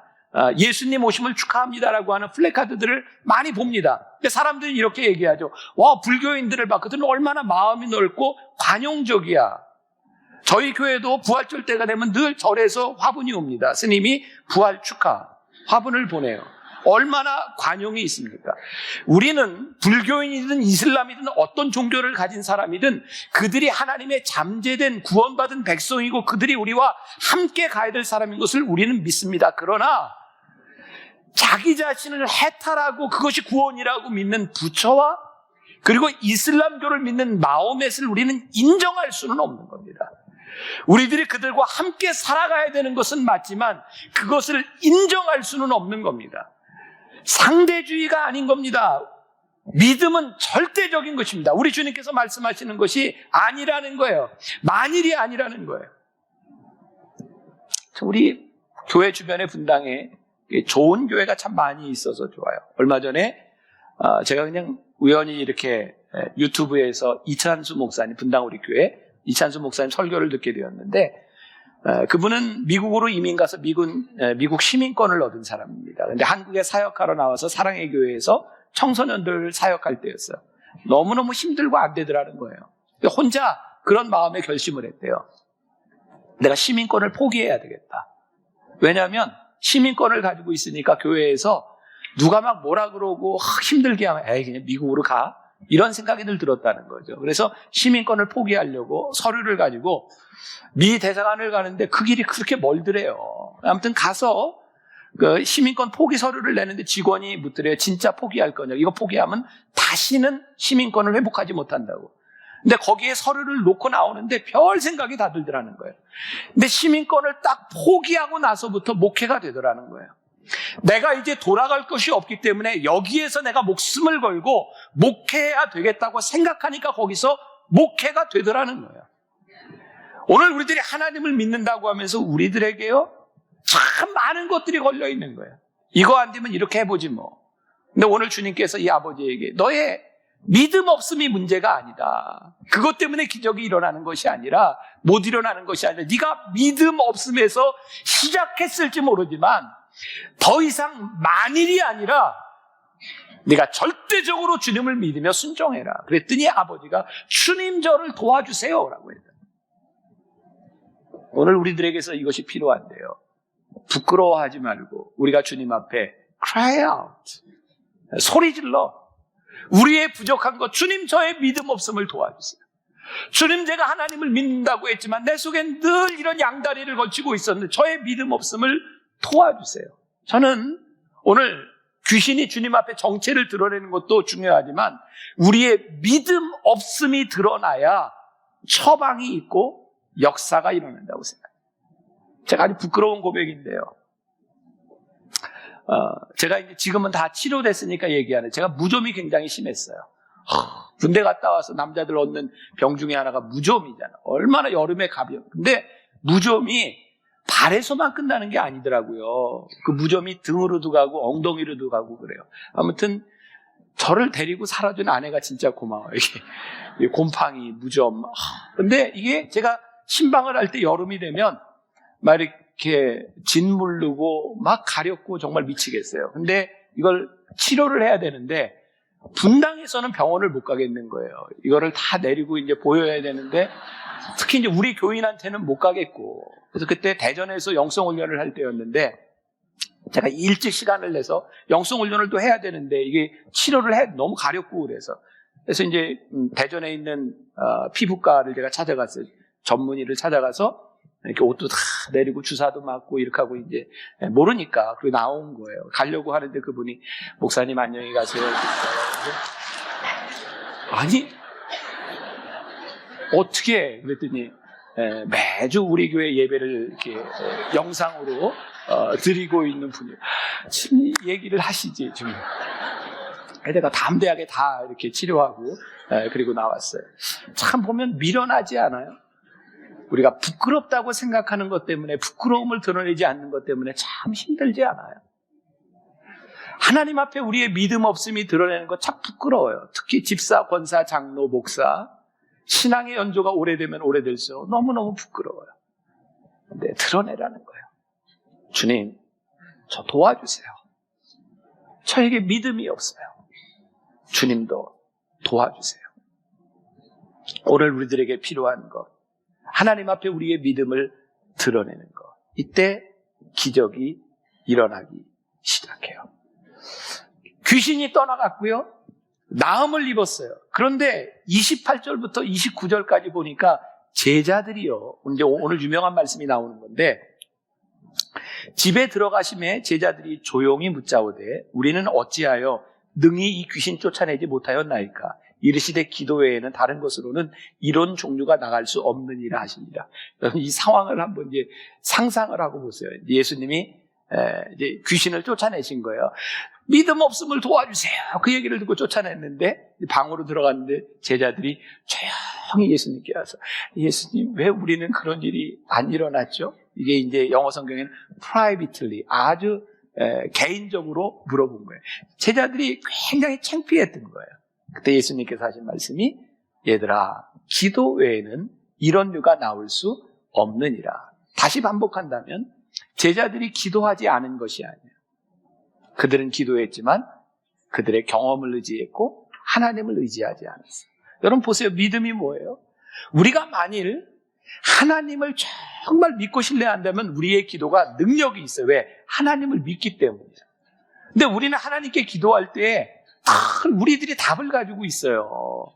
예수님 오심을 축하합니다라고 하는 플래카드들을 많이 봅니다. 근데 사람들이 이렇게 얘기하죠. 와, 불교인들을 봐. 그들은 얼마나 마음이 넓고 관용적이야. 저희 교회도 부활절 때가 되면 늘 절에서 화분이 옵니다. 스님이 부활 축하, 화분을 보내요. 얼마나 관용이 있습니까? 우리는 불교인이든 이슬람이든 어떤 종교를 가진 사람이든 그들이 하나님의 잠재된 구원받은 백성이고 그들이 우리와 함께 가야 될 사람인 것을 우리는 믿습니다. 그러나 자기 자신을 해탈하고 그것이 구원이라고 믿는 부처와 그리고 이슬람교를 믿는 마호멧을 우리는 인정할 수는 없는 겁니다. 우리들이 그들과 함께 살아가야 되는 것은 맞지만 그것을 인정할 수는 없는 겁니다. 상대주의가 아닌 겁니다. 믿음은 절대적인 것입니다. 우리 주님께서 말씀하시는 것이 아니라는 거예요. 만일이 아니라는 거예요. 우리 교회 주변의 분당에 좋은 교회가 참 많이 있어서 좋아요. 얼마 전에 제가 그냥 우연히 이렇게 유튜브에서 이찬수 목사님, 분당 우리 교회 이찬수 목사님 설교를 듣게 되었는데 그분은 미국으로 이민 가서 미국 시민권을 얻은 사람입니다. 그런데 한국에 사역하러 나와서 사랑의 교회에서 청소년들 사역할 때였어요. 너무너무 힘들고 안 되더라는 거예요. 혼자 그런 마음에 결심을 했대요. 내가 시민권을 포기해야 되겠다. 왜냐하면 시민권을 가지고 있으니까 교회에서 누가 막 뭐라 그러고 힘들게 하면 에이 그냥 미국으로 가. 이런 생각이 늘 들었다는 거죠. 그래서 시민권을 포기하려고 서류를 가지고 미 대사관을 가는데 그 길이 그렇게 멀더래요. 아무튼 가서 그 시민권 포기 서류를 내는데 직원이 묻더래요. 진짜 포기할 거냐? 이거 포기하면 다시는 시민권을 회복하지 못한다고. 근데 거기에 서류를 놓고 나오는데 별 생각이 다 들더라는 거예요. 근데 시민권을 딱 포기하고 나서부터 목회가 되더라는 거예요. 내가 이제 돌아갈 것이 없기 때문에 여기에서 내가 목숨을 걸고 목회해야 되겠다고 생각하니까 거기서 목회가 되더라는 거예요. 오늘 우리들이 하나님을 믿는다고 하면서 우리들에게요 참 많은 것들이 걸려 있는 거예요. 이거 안 되면 이렇게 해보지 뭐. 근데 오늘 주님께서 이 아버지에게 너의 믿음 없음이 문제가 아니다. 그것 때문에 기적이 일어나는 것이 아니라 못 일어나는 것이 아니라 네가 믿음 없음에서 시작했을지 모르지만 더 이상 만일이 아니라 네가 절대적으로 주님을 믿으며 순종해라. 그랬더니 아버지가 주님 저를 도와주세요 라고 했다. 오늘 우리들에게서 이것이 필요한데요. 부끄러워하지 말고 우리가 주님 앞에 cry out, 소리 질러 우리의 부족한 것, 주님 저의 믿음 없음을 도와주세요. 주님 제가 하나님을 믿는다고 했지만 내 속엔 늘 이런 양다리를 걸치고 있었는데 저의 믿음 없음을 도와주세요. 저는 오늘 귀신이 주님 앞에 정체를 드러내는 것도 중요하지만 우리의 믿음 없음이 드러나야 처방이 있고 역사가 일어난다고 생각해요. 제가 아주 부끄러운 고백인데요. 제가 이제 지금은 다 치료됐으니까 얘기하는 제가 무좀이 굉장히 심했어요. 군대 갔다 와서 남자들 얻는 병 중에 하나가 무좀이잖아. 얼마나 여름에 가벼워. 근데 무좀이 발에서만 끝나는 게 아니더라고요. 그 무좀이 등으로도 가고 엉덩이로도 가고 그래요. 아무튼 저를 데리고 살아준 아내가 진짜 고마워요. 이게 곰팡이, 무좀. 근데 이게 제가 신방을 할 때 여름이 되면 막 이렇게 짓무르고 막 가렵고 정말 미치겠어요. 근데 이걸 치료를 해야 되는데 분당에서는 병원을 못 가겠는 거예요. 이거를 다 내리고 이제 보여야 되는데 특히 이제 우리 교인한테는 못 가겠고, 그래서 그때 대전에서 영성훈련을 할 때였는데 제가 일찍 시간을 내서 영성훈련을 또 해야 되는데 이게 치료를 해 너무 가렵고 그래서 이제 대전에 있는 피부과를 제가 찾아갔어요. 전문의를 찾아가서 이렇게 옷도 다 내리고 주사도 맞고 이렇게 하고 이제 모르니까 그리고 나온 거예요. 가려고 하는데 그분이 목사님 안녕히 가세요. 아니 어떻게 그랬더니 매주 우리 교회 예배를 이렇게 영상으로 드리고 있는 분이에요. 지금 얘기를 하시지 좀. 내가 담대하게 다 이렇게 치료하고 그리고 나왔어요. 참 보면 미련하지 않아요? 우리가 부끄럽다고 생각하는 것 때문에, 부끄러움을 드러내지 않는 것 때문에 참 힘들지 않아요? 하나님 앞에 우리의 믿음 없음이 드러내는 거 참 부끄러워요. 특히 집사, 권사, 장로, 목사, 신앙의 연조가 오래되면 오래될수록 너무너무 부끄러워요. 근데 드러내라는 거예요. 주님, 저 도와주세요. 저에게 믿음이 없어요. 주님도 도와주세요. 오늘 우리들에게 필요한 것, 하나님 앞에 우리의 믿음을 드러내는 것. 이때 기적이 일어나기 시작해요. 귀신이 떠나갔고요. 나음을 입었어요. 그런데 28절부터 29절까지 보니까 제자들이요. 이제 오늘 유명한 말씀이 나오는 건데, 집에 들어가심에 제자들이 조용히 묻자오되 우리는 어찌하여 능히 이 귀신 쫓아내지 못하였나이까? 이르시되 기도 외에는 다른 것으로는 이런 종류가 나갈 수 없느니라 하십니다. 여러분 이 상황을 한번 이제 상상을 하고 보세요. 예수님이 이제 귀신을 쫓아내신 거예요. 믿음 없음을 도와주세요. 그 얘기를 듣고 쫓아냈는데 방으로 들어갔는데 제자들이 조용히 예수님께 와서 예수님 왜 우리는 그런 일이 안 일어났죠? 이게 이제 영어 성경에는 privately 아주 개인적으로 물어본 거예요. 제자들이 굉장히 창피했던 거예요. 그때 예수님께서 하신 말씀이 얘들아 기도 외에는 이런 류가 나올 수 없느니라. 다시 반복한다면 제자들이 기도하지 않은 것이 아니에요. 그들은 기도했지만 그들의 경험을 의지했고 하나님을 의지하지 않았어요. 여러분 보세요. 믿음이 뭐예요? 우리가 만일 하나님을 정말 믿고 신뢰한다면 우리의 기도가 능력이 있어요. 왜? 하나님을 믿기 때문이에요. 근데 우리는 하나님께 기도할 때 우리들이 답을 가지고 있어요.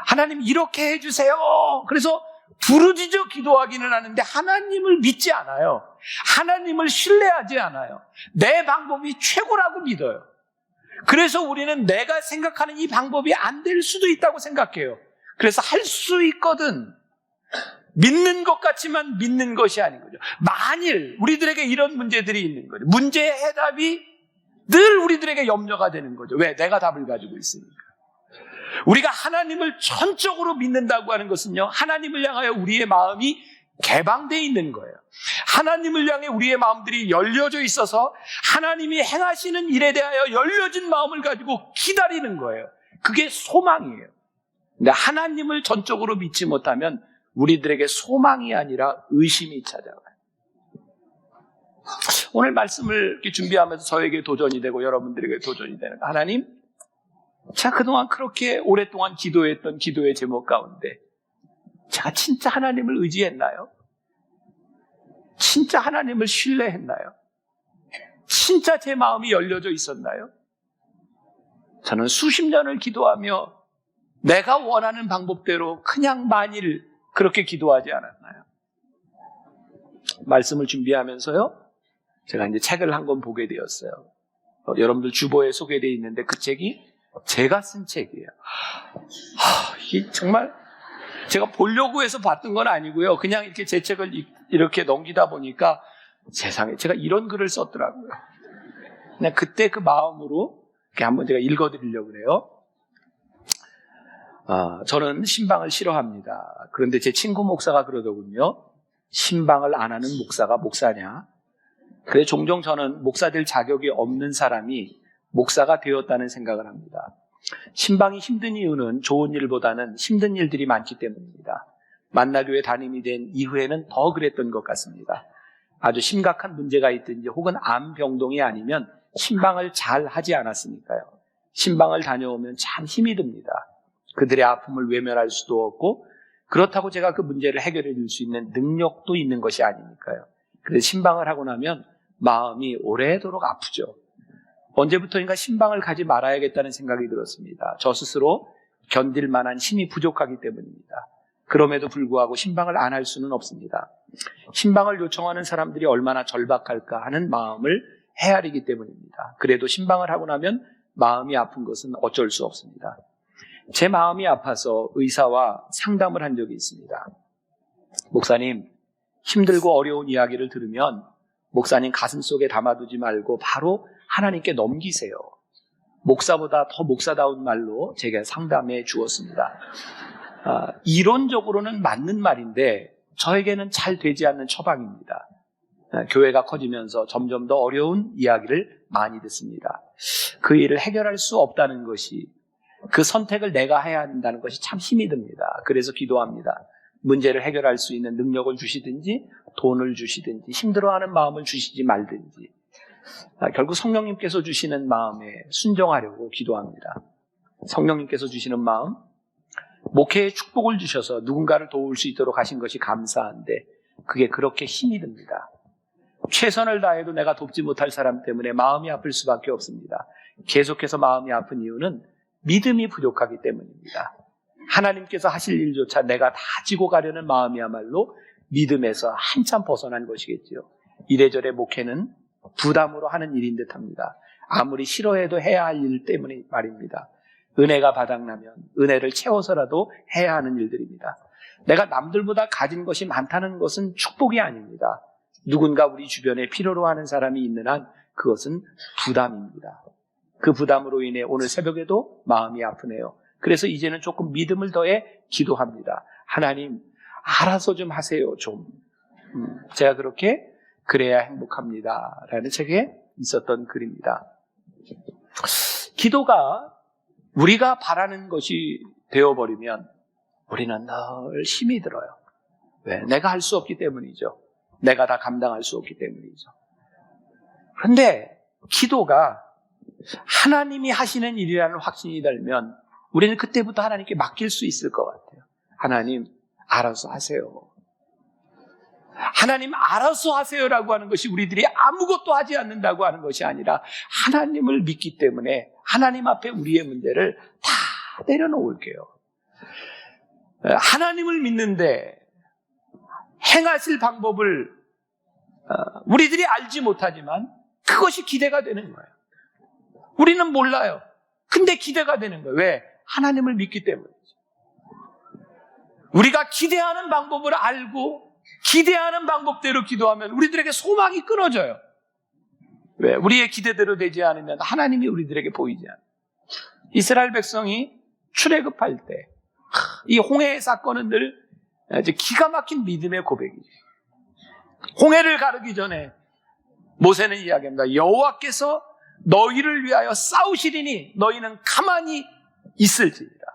하나님 이렇게 해주세요. 그래서 부르짖어 기도하기는 하는데 하나님을 믿지 않아요. 하나님을 신뢰하지 않아요. 내 방법이 최고라고 믿어요. 그래서 우리는 내가 생각하는 이 방법이 안 될 수도 있다고 생각해요. 그래서 할 수 있거든. 믿는 것 같지만 믿는 것이 아닌 거죠. 만일 우리들에게 이런 문제들이 있는 거죠. 문제의 해답이 늘 우리들에게 염려가 되는 거죠. 왜? 내가 답을 가지고 있으니까. 우리가 하나님을 전적으로 믿는다고 하는 것은요, 하나님을 향하여 우리의 마음이 개방되어 있는 거예요. 하나님을 향해 우리의 마음들이 열려져 있어서 하나님이 행하시는 일에 대하여 열려진 마음을 가지고 기다리는 거예요. 그게 소망이에요. 근데 하나님을 전적으로 믿지 못하면 우리들에게 소망이 아니라 의심이 찾아와요. 오늘 말씀을 이렇게 준비하면서 저에게 도전이 되고 여러분들에게 도전이 되는 거. 하나님, 제가 그동안 그렇게 오랫동안 기도했던 기도의 제목 가운데 제가 진짜 하나님을 의지했나요? 진짜 하나님을 신뢰했나요? 진짜 제 마음이 열려져 있었나요? 저는 수십 년을 기도하며 내가 원하는 방법대로 그냥 만일 그렇게 기도하지 않았나요? 말씀을 준비하면서요, 제가 이제 책을 한 권 보게 되었어요. 여러분들 주보에 소개되어 있는데 그 책이 제가 쓴 책이에요. 이 정말 제가 보려고 해서 봤던 건 아니고요. 그냥 이렇게 제 책을 이렇게 넘기다 보니까 세상에 제가 이런 글을 썼더라고요. 그냥 그때 그 마음으로 이렇게 한번 제가 읽어드리려고 그래요. 저는 신방을 싫어합니다. 그런데 제 친구 목사가 그러더군요. 신방을 안 하는 목사가 목사냐? 그래 종종 저는 목사 될 자격이 없는 사람이 목사가 되었다는 생각을 합니다. 신방이 힘든 이유는 좋은 일보다는 힘든 일들이 많기 때문입니다. 만나교회 담임이 된 이후에는 더 그랬던 것 같습니다. 아주 심각한 문제가 있든지 혹은 암병동이 아니면 신방을 잘 하지 않았으니까요. 신방을 다녀오면 참 힘이 듭니다. 그들의 아픔을 외면할 수도 없고 그렇다고 제가 그 문제를 해결해 줄 수 있는 능력도 있는 것이 아니니까요. 그래서 신방을 하고 나면 마음이 오래도록 아프죠. 언제부터인가 신방을 가지 말아야겠다는 생각이 들었습니다. 저 스스로 견딜 만한 힘이 부족하기 때문입니다. 그럼에도 불구하고 신방을 안 할 수는 없습니다. 신방을 요청하는 사람들이 얼마나 절박할까 하는 마음을 헤아리기 때문입니다. 그래도 신방을 하고 나면 마음이 아픈 것은 어쩔 수 없습니다. 제 마음이 아파서 의사와 상담을 한 적이 있습니다. 목사님, 힘들고 어려운 이야기를 들으면 목사님 가슴속에 담아두지 말고 바로 하나님께 넘기세요. 목사보다 더 목사다운 말로 제가 상담해 주었습니다. 이론적으로는 맞는 말인데 저에게는 잘 되지 않는 처방입니다. 교회가 커지면서 점점 더 어려운 이야기를 많이 듣습니다. 그 일을 해결할 수 없다는 것이, 그 선택을 내가 해야 한다는 것이 참 힘이 듭니다. 그래서 기도합니다. 문제를 해결할 수 있는 능력을 주시든지 돈을 주시든지 힘들어하는 마음을 주시지 말든지 결국 성령님께서 주시는 마음에 순종하려고 기도합니다. 성령님께서 주시는 마음, 목회에 축복을 주셔서 누군가를 도울 수 있도록 하신 것이 감사한데 그게 그렇게 힘이 듭니다. 최선을 다해도 내가 돕지 못할 사람 때문에 마음이 아플 수밖에 없습니다. 계속해서 마음이 아픈 이유는 믿음이 부족하기 때문입니다. 하나님께서 하실 일조차 내가 다 지고 가려는 마음이야말로 믿음에서 한참 벗어난 것이겠지요. 이래저래 목회는 부담으로 하는 일인 듯합니다. 아무리 싫어해도 해야 할 일 때문에 말입니다. 은혜가 바닥나면 은혜를 채워서라도 해야 하는 일들입니다. 내가 남들보다 가진 것이 많다는 것은 축복이 아닙니다. 누군가 우리 주변에 필요로 하는 사람이 있는 한 그것은 부담입니다. 그 부담으로 인해 오늘 새벽에도 마음이 아프네요. 그래서 이제는 조금 믿음을 더해 기도합니다. 하나님, 알아서 좀 하세요, 좀. 제가 그렇게 그래야 행복합니다. 라는 책에 있었던 글입니다. 기도가 우리가 바라는 것이 되어버리면 우리는 늘 힘이 들어요. 왜? 내가 할 수 없기 때문이죠. 내가 다 감당할 수 없기 때문이죠. 그런데 기도가 하나님이 하시는 일이라는 확신이 들면 우리는 그때부터 하나님께 맡길 수 있을 것 같아요. 하나님, 알아서 하세요. 하나님 알아서 하세요라고 하는 것이 우리들이 아무것도 하지 않는다고 하는 것이 아니라 하나님을 믿기 때문에 하나님 앞에 우리의 문제를 다 내려놓을게요. 하나님을 믿는데 행하실 방법을 우리들이 알지 못하지만 그것이 기대가 되는 거예요. 우리는 몰라요. 근데 기대가 되는 거예요. 왜? 하나님을 믿기 때문이죠. 우리가 기대하는 방법을 알고 기대하는 방법대로 기도하면 우리들에게 소망이 끊어져요. 왜? 우리의 기대대로 되지 않으면 하나님이 우리들에게 보이지 않아요. 이스라엘 백성이 출애굽할 때 이 홍해 사건은 늘 기가 막힌 믿음의 고백이죠. 홍해를 가르기 전에 모세는 이야기합니다. 여호와께서 너희를 위하여 싸우시리니 너희는 가만히 있을지니라.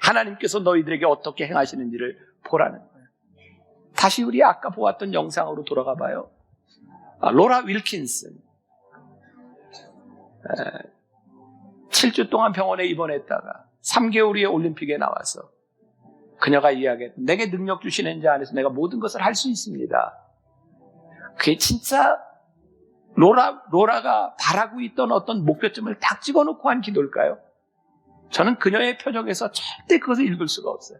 하나님께서 너희들에게 어떻게 행하시는지를 보라는 거예요. 다시 우리 아까 보았던 영상으로 돌아가 봐요. 로라 윌킨슨 7주 동안 병원에 입원했다가 3개월 후에 올림픽에 나와서 그녀가 이야기했던 내게 능력 주시는 자 안에서 내가 모든 것을 할 수 있습니다. 그게 진짜 로라가 바라고 있던 어떤 목표점을 딱 집어넣고 한 기도일까요? 저는 그녀의 표정에서 절대 그것을 읽을 수가 없어요.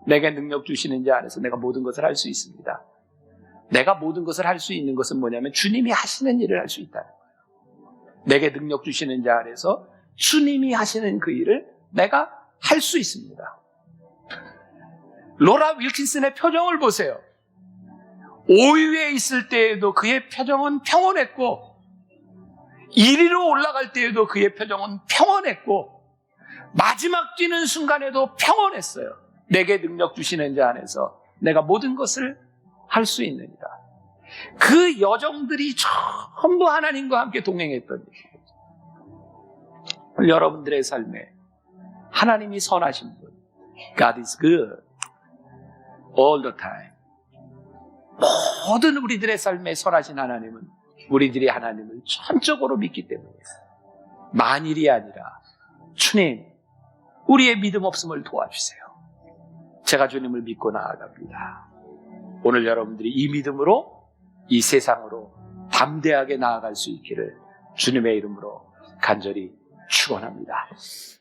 내게 능력 주시는 자 안에서 내가 모든 것을 할 수 있습니다. 내가 모든 것을 할 수 있는 것은 뭐냐면 주님이 하시는 일을 할 수 있다는 거예요. 내게 능력 주시는 자 안에서 주님이 하시는 그 일을 내가 할 수 있습니다. 로라 윌킨슨의 표정을 보세요. 5위에 있을 때에도 그의 표정은 평온했고 1위로 올라갈 때에도 그의 표정은 평온했고 마지막 뛰는 순간에도 평온했어요. 내게 능력 주시는 자 안에서 내가 모든 것을 할 수 있느니라. 그 여정들이 전부 하나님과 함께 동행했던 일이에요. 여러분들의 삶에 하나님이 선하신 분, God is good all the time. 모든 우리들의 삶에 선하신 하나님은 우리들이 하나님을 전적으로 믿기 때문이에요. 만일이 아니라 주님, 우리의 믿음 없음을 도와주세요. 제가 주님을 믿고 나아갑니다. 오늘 여러분들이 이 믿음으로 이 세상으로 담대하게 나아갈 수 있기를 주님의 이름으로 간절히 축원합니다.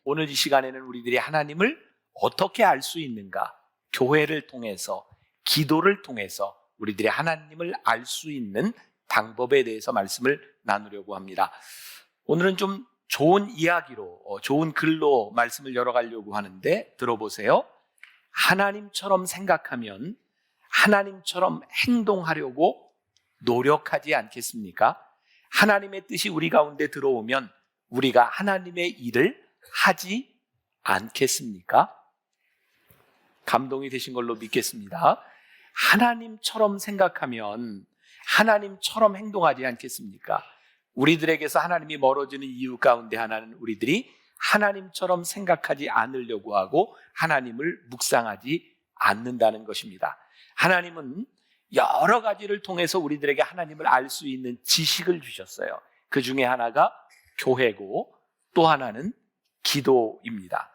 오늘 이 시간에는 우리들이 하나님을 어떻게 알 수 있는가? 교회를 통해서, 기도를 통해서 우리들이 하나님을 알 수 있는 방법에 대해서 말씀을 나누려고 합니다. 오늘은 좀 좋은 이야기로, 좋은 글로 말씀을 열어가려고 하는데 들어보세요. 하나님처럼 생각하면 하나님처럼 행동하려고 노력하지 않겠습니까? 하나님의 뜻이 우리 가운데 들어오면 우리가 하나님의 일을 하지 않겠습니까? 감동이 되신 걸로 믿겠습니다. 하나님처럼 생각하면 하나님처럼 행동하지 않겠습니까? 우리들에게서 하나님이 멀어지는 이유 가운데 하나는 우리들이 하나님처럼 생각하지 않으려고 하고 하나님을 묵상하지 않는다는 것입니다. 하나님은 여러 가지를 통해서 우리들에게 하나님을 알 수 있는 지식을 주셨어요. 그 중에 하나가 교회고 또 하나는 기도입니다.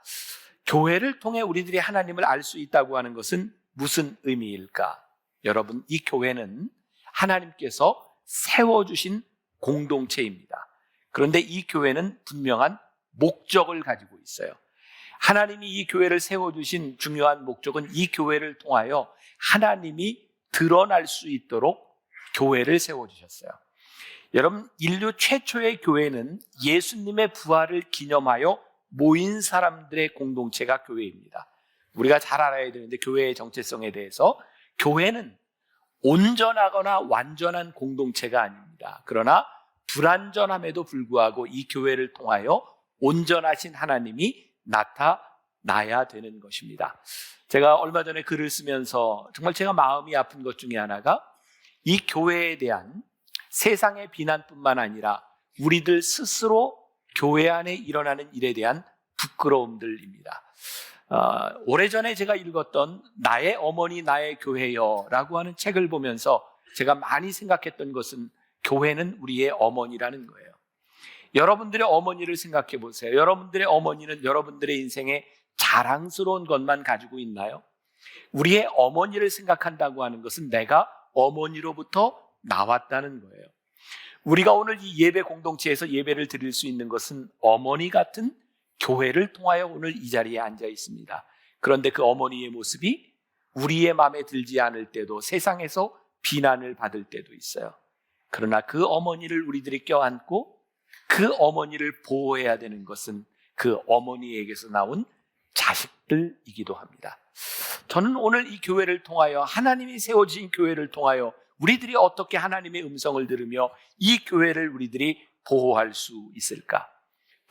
교회를 통해 우리들이 하나님을 알 수 있다고 하는 것은 무슨 의미일까? 여러분, 이 교회는 하나님께서 세워주신 공동체입니다. 그런데 이 교회는 분명한 목적을 가지고 있어요. 하나님이 이 교회를 세워주신 중요한 목적은 이 교회를 통하여 하나님이 드러날 수 있도록 교회를 세워주셨어요. 여러분, 인류 최초의 교회는 예수님의 부활을 기념하여 모인 사람들의 공동체가 교회입니다. 우리가 잘 알아야 되는데 교회의 정체성에 대해서, 교회는 온전하거나 완전한 공동체가 아닙니다. 그러나 불완전함에도 불구하고 이 교회를 통하여 온전하신 하나님이 나타나야 되는 것입니다. 제가 얼마 전에 글을 쓰면서 정말 제가 마음이 아픈 것 중에 하나가 이 교회에 대한 세상의 비난뿐만 아니라 우리들 스스로 교회 안에 일어나는 일에 대한 부끄러움들입니다. 오래전에 제가 읽었던 나의 어머니 나의 교회여 라고 하는 책을 보면서 제가 많이 생각했던 것은 교회는 우리의 어머니라는 거예요. 여러분들의 어머니를 생각해 보세요. 여러분들의 어머니는 여러분들의 인생에 자랑스러운 것만 가지고 있나요? 우리의 어머니를 생각한다고 하는 것은 내가 어머니로부터 나왔다는 거예요. 우리가 오늘 이 예배 공동체에서 예배를 드릴 수 있는 것은 어머니 같은 교회를 통하여 오늘 이 자리에 앉아 있습니다. 그런데 그 어머니의 모습이 우리의 마음에 들지 않을 때도, 세상에서 비난을 받을 때도 있어요. 그러나 그 어머니를 우리들이 껴안고 그 어머니를 보호해야 되는 것은 그 어머니에게서 나온 자식들이기도 합니다. 저는 오늘 이 교회를 통하여, 하나님이 세워진 교회를 통하여 우리들이 어떻게 하나님의 음성을 들으며 이 교회를 우리들이 보호할 수 있을까?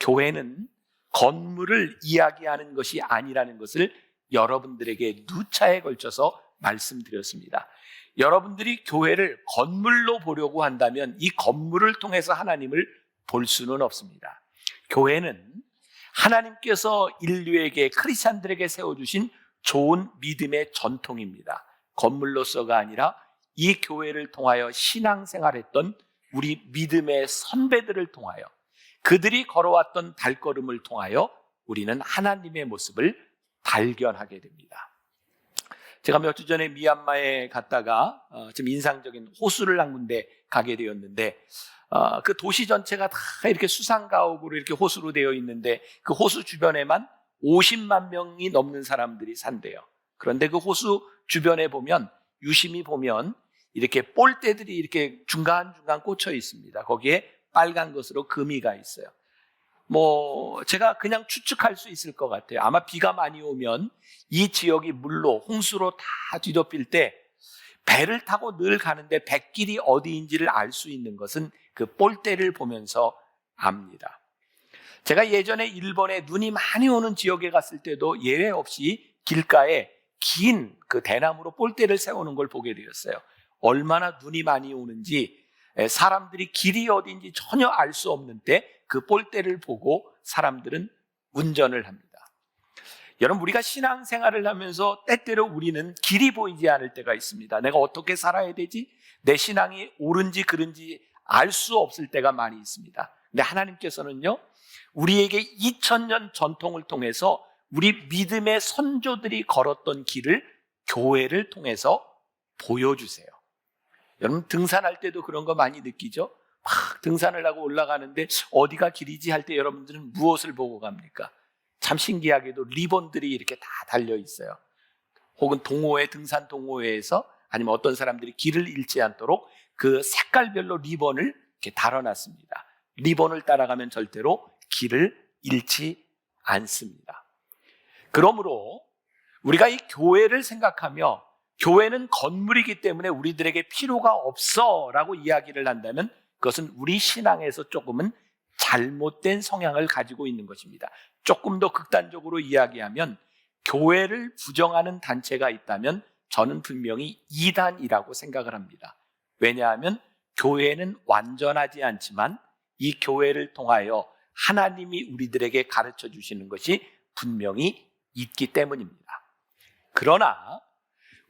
교회는 건물을 이야기하는 것이 아니라는 것을 여러분들에게 누차에 걸쳐서 말씀드렸습니다. 여러분들이 교회를 건물로 보려고 한다면 이 건물을 통해서 하나님을 볼 수는 없습니다. 교회는 하나님께서 인류에게, 크리스찬들에게 세워주신 좋은 믿음의 전통입니다. 건물로서가 아니라 이 교회를 통하여 신앙생활했던 우리 믿음의 선배들을 통하여, 그들이 걸어왔던 발걸음을 통하여 우리는 하나님의 모습을 발견하게 됩니다. 제가 몇 주 전에 미얀마에 갔다가 좀 인상적인 호수를 한 군데 가게 되었는데, 그 도시 전체가 다 이렇게 수상가옥으로 이렇게 호수로 되어 있는데 그 호수 주변에만 50만 명이 넘는 사람들이 산대요. 그런데 그 호수 주변에 보면, 유심히 보면 이렇게 폴대들이 이렇게 중간중간 꽂혀 있습니다. 거기에 빨간 것으로 금이가 있어요. 제가 그냥 추측할 수 있을 것 같아요. 아마 비가 많이 오면 이 지역이 물로, 홍수로 다 뒤덮일 때 배를 타고 늘 가는데 뱃길이 어디인지를 알 수 있는 것은 그 폴대를 보면서 압니다. 제가 예전에 일본에 눈이 많이 오는 지역에 갔을 때도 예외 없이 길가에 긴 그 대나무로 폴대를 세우는 걸 보게 되었어요. 얼마나 눈이 많이 오는지, 사람들이 길이 어딘지 전혀 알 수 없는 때 그 꼴대를 보고 사람들은 운전을 합니다. 여러분, 우리가 신앙생활을 하면서 때때로 우리는 길이 보이지 않을 때가 있습니다. 내가 어떻게 살아야 되지? 내 신앙이 옳은지 그른지 알 수 없을 때가 많이 있습니다. 근데 하나님께서는요, 우리에게 2000년 전통을 통해서 우리 믿음의 선조들이 걸었던 길을 교회를 통해서 보여주세요. 여러분, 등산할 때도 그런 거 많이 느끼죠? 막 등산을 하고 올라가는데 어디가 길이지 할 때 여러분들은 무엇을 보고 갑니까? 참 신기하게도 리본들이 이렇게 다 달려 있어요. 혹은 동호회, 등산 동호회에서 아니면 어떤 사람들이 길을 잃지 않도록 그 색깔별로 리본을 이렇게 달아놨습니다. 리본을 따라가면 절대로 길을 잃지 않습니다. 그러므로 우리가 이 교회를 생각하며 교회는 건물이기 때문에 우리들에게 필요가 없어 라고 이야기를 한다면 그것은 우리 신앙에서 조금은 잘못된 성향을 가지고 있는 것입니다. 조금 더 극단적으로 이야기하면 교회를 부정하는 단체가 있다면 저는 분명히 이단이라고 생각을 합니다. 왜냐하면 교회는 완전하지 않지만 이 교회를 통하여 하나님이 우리들에게 가르쳐 주시는 것이 분명히 있기 때문입니다. 그러나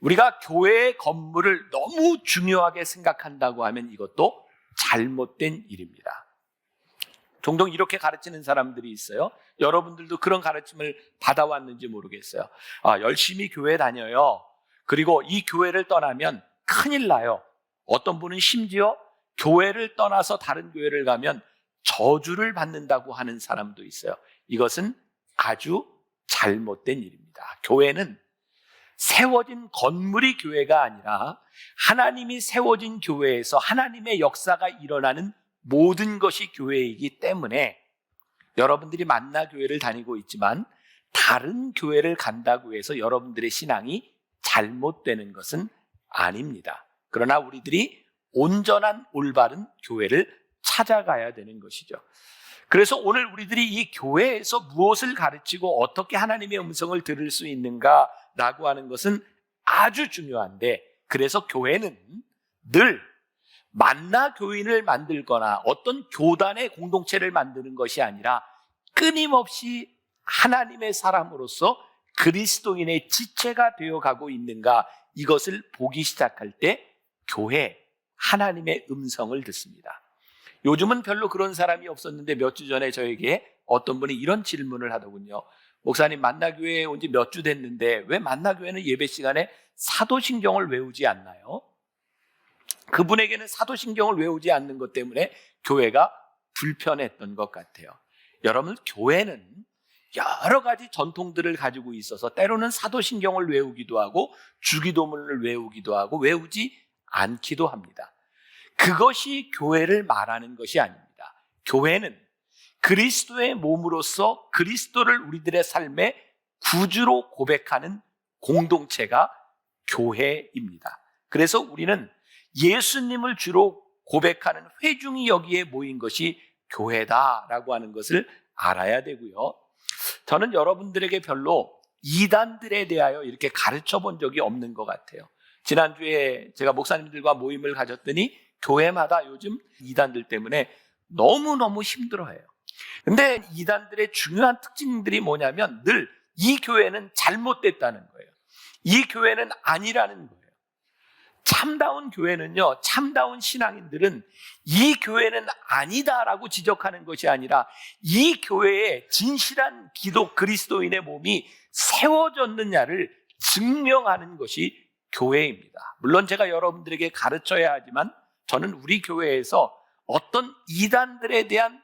우리가 교회의 건물을 너무 중요하게 생각한다고 하면 이것도 잘못된 일입니다. 종종 이렇게 가르치는 사람들이 있어요. 여러분들도 그런 가르침을 받아왔는지 모르겠어요. 열심히 교회 다녀요. 그리고 이 교회를 떠나면 큰일 나요. 어떤 분은 심지어 교회를 떠나서 다른 교회를 가면 저주를 받는다고 하는 사람도 있어요. 이것은 아주 잘못된 일입니다. 교회는 세워진 건물이 교회가 아니라 하나님이 세워진 교회에서 하나님의 역사가 일어나는 모든 것이 교회이기 때문에 여러분들이 만나 교회를 다니고 있지만 다른 교회를 간다고 해서 여러분들의 신앙이 잘못되는 것은 아닙니다. 그러나 우리들이 온전한 올바른 교회를 찾아가야 되는 것이죠. 그래서 오늘 우리들이 이 교회에서 무엇을 가르치고 어떻게 하나님의 음성을 들을 수 있는가라고 하는 것은 아주 중요한데, 그래서 교회는 늘 만나 교인을 만들거나 어떤 교단의 공동체를 만드는 것이 아니라 끊임없이 하나님의 사람으로서 그리스도인의 지체가 되어가고 있는가, 이것을 보기 시작할 때 교회, 하나님의 음성을 듣습니다. 요즘은 별로 그런 사람이 없었는데 몇 주 전에 저에게 어떤 분이 이런 질문을 하더군요. 목사님, 만나교회에 온 지 몇 주 됐는데 왜 만나교회는 예배 시간에 사도신경을 외우지 않나요? 그분에게는 사도신경을 외우지 않는 것 때문에 교회가 불편했던 것 같아요. 여러분, 교회는 여러 가지 전통들을 가지고 있어서 때로는 사도신경을 외우기도 하고 주기도문을 외우기도 하고 외우지 않기도 합니다. 그것이 교회를 말하는 것이 아닙니다. 교회는 그리스도의 몸으로서 그리스도를 우리들의 삶의 구주로 고백하는 공동체가 교회입니다. 그래서 우리는 예수님을 주로 고백하는 회중이 여기에 모인 것이 교회다라고 하는 것을 알아야 되고요. 저는 여러분들에게 별로 이단들에 대하여 이렇게 가르쳐 본 적이 없는 것 같아요. 지난주에 제가 목사님들과 모임을 가졌더니 교회마다 요즘 이단들 때문에 너무너무 힘들어해요. 근데 이단들의 중요한 특징들이 뭐냐면 늘 이 교회는 잘못됐다는 거예요. 이 교회는 아니라는 거예요. 참다운 교회는요, 참다운 신앙인들은 이 교회는 아니다라고 지적하는 것이 아니라 이 교회에 진실한 기독 그리스도인의 몸이 세워졌느냐를 증명하는 것이 교회입니다. 물론 제가 여러분들에게 가르쳐야 하지만 저는 우리 교회에서 어떤 이단들에 대한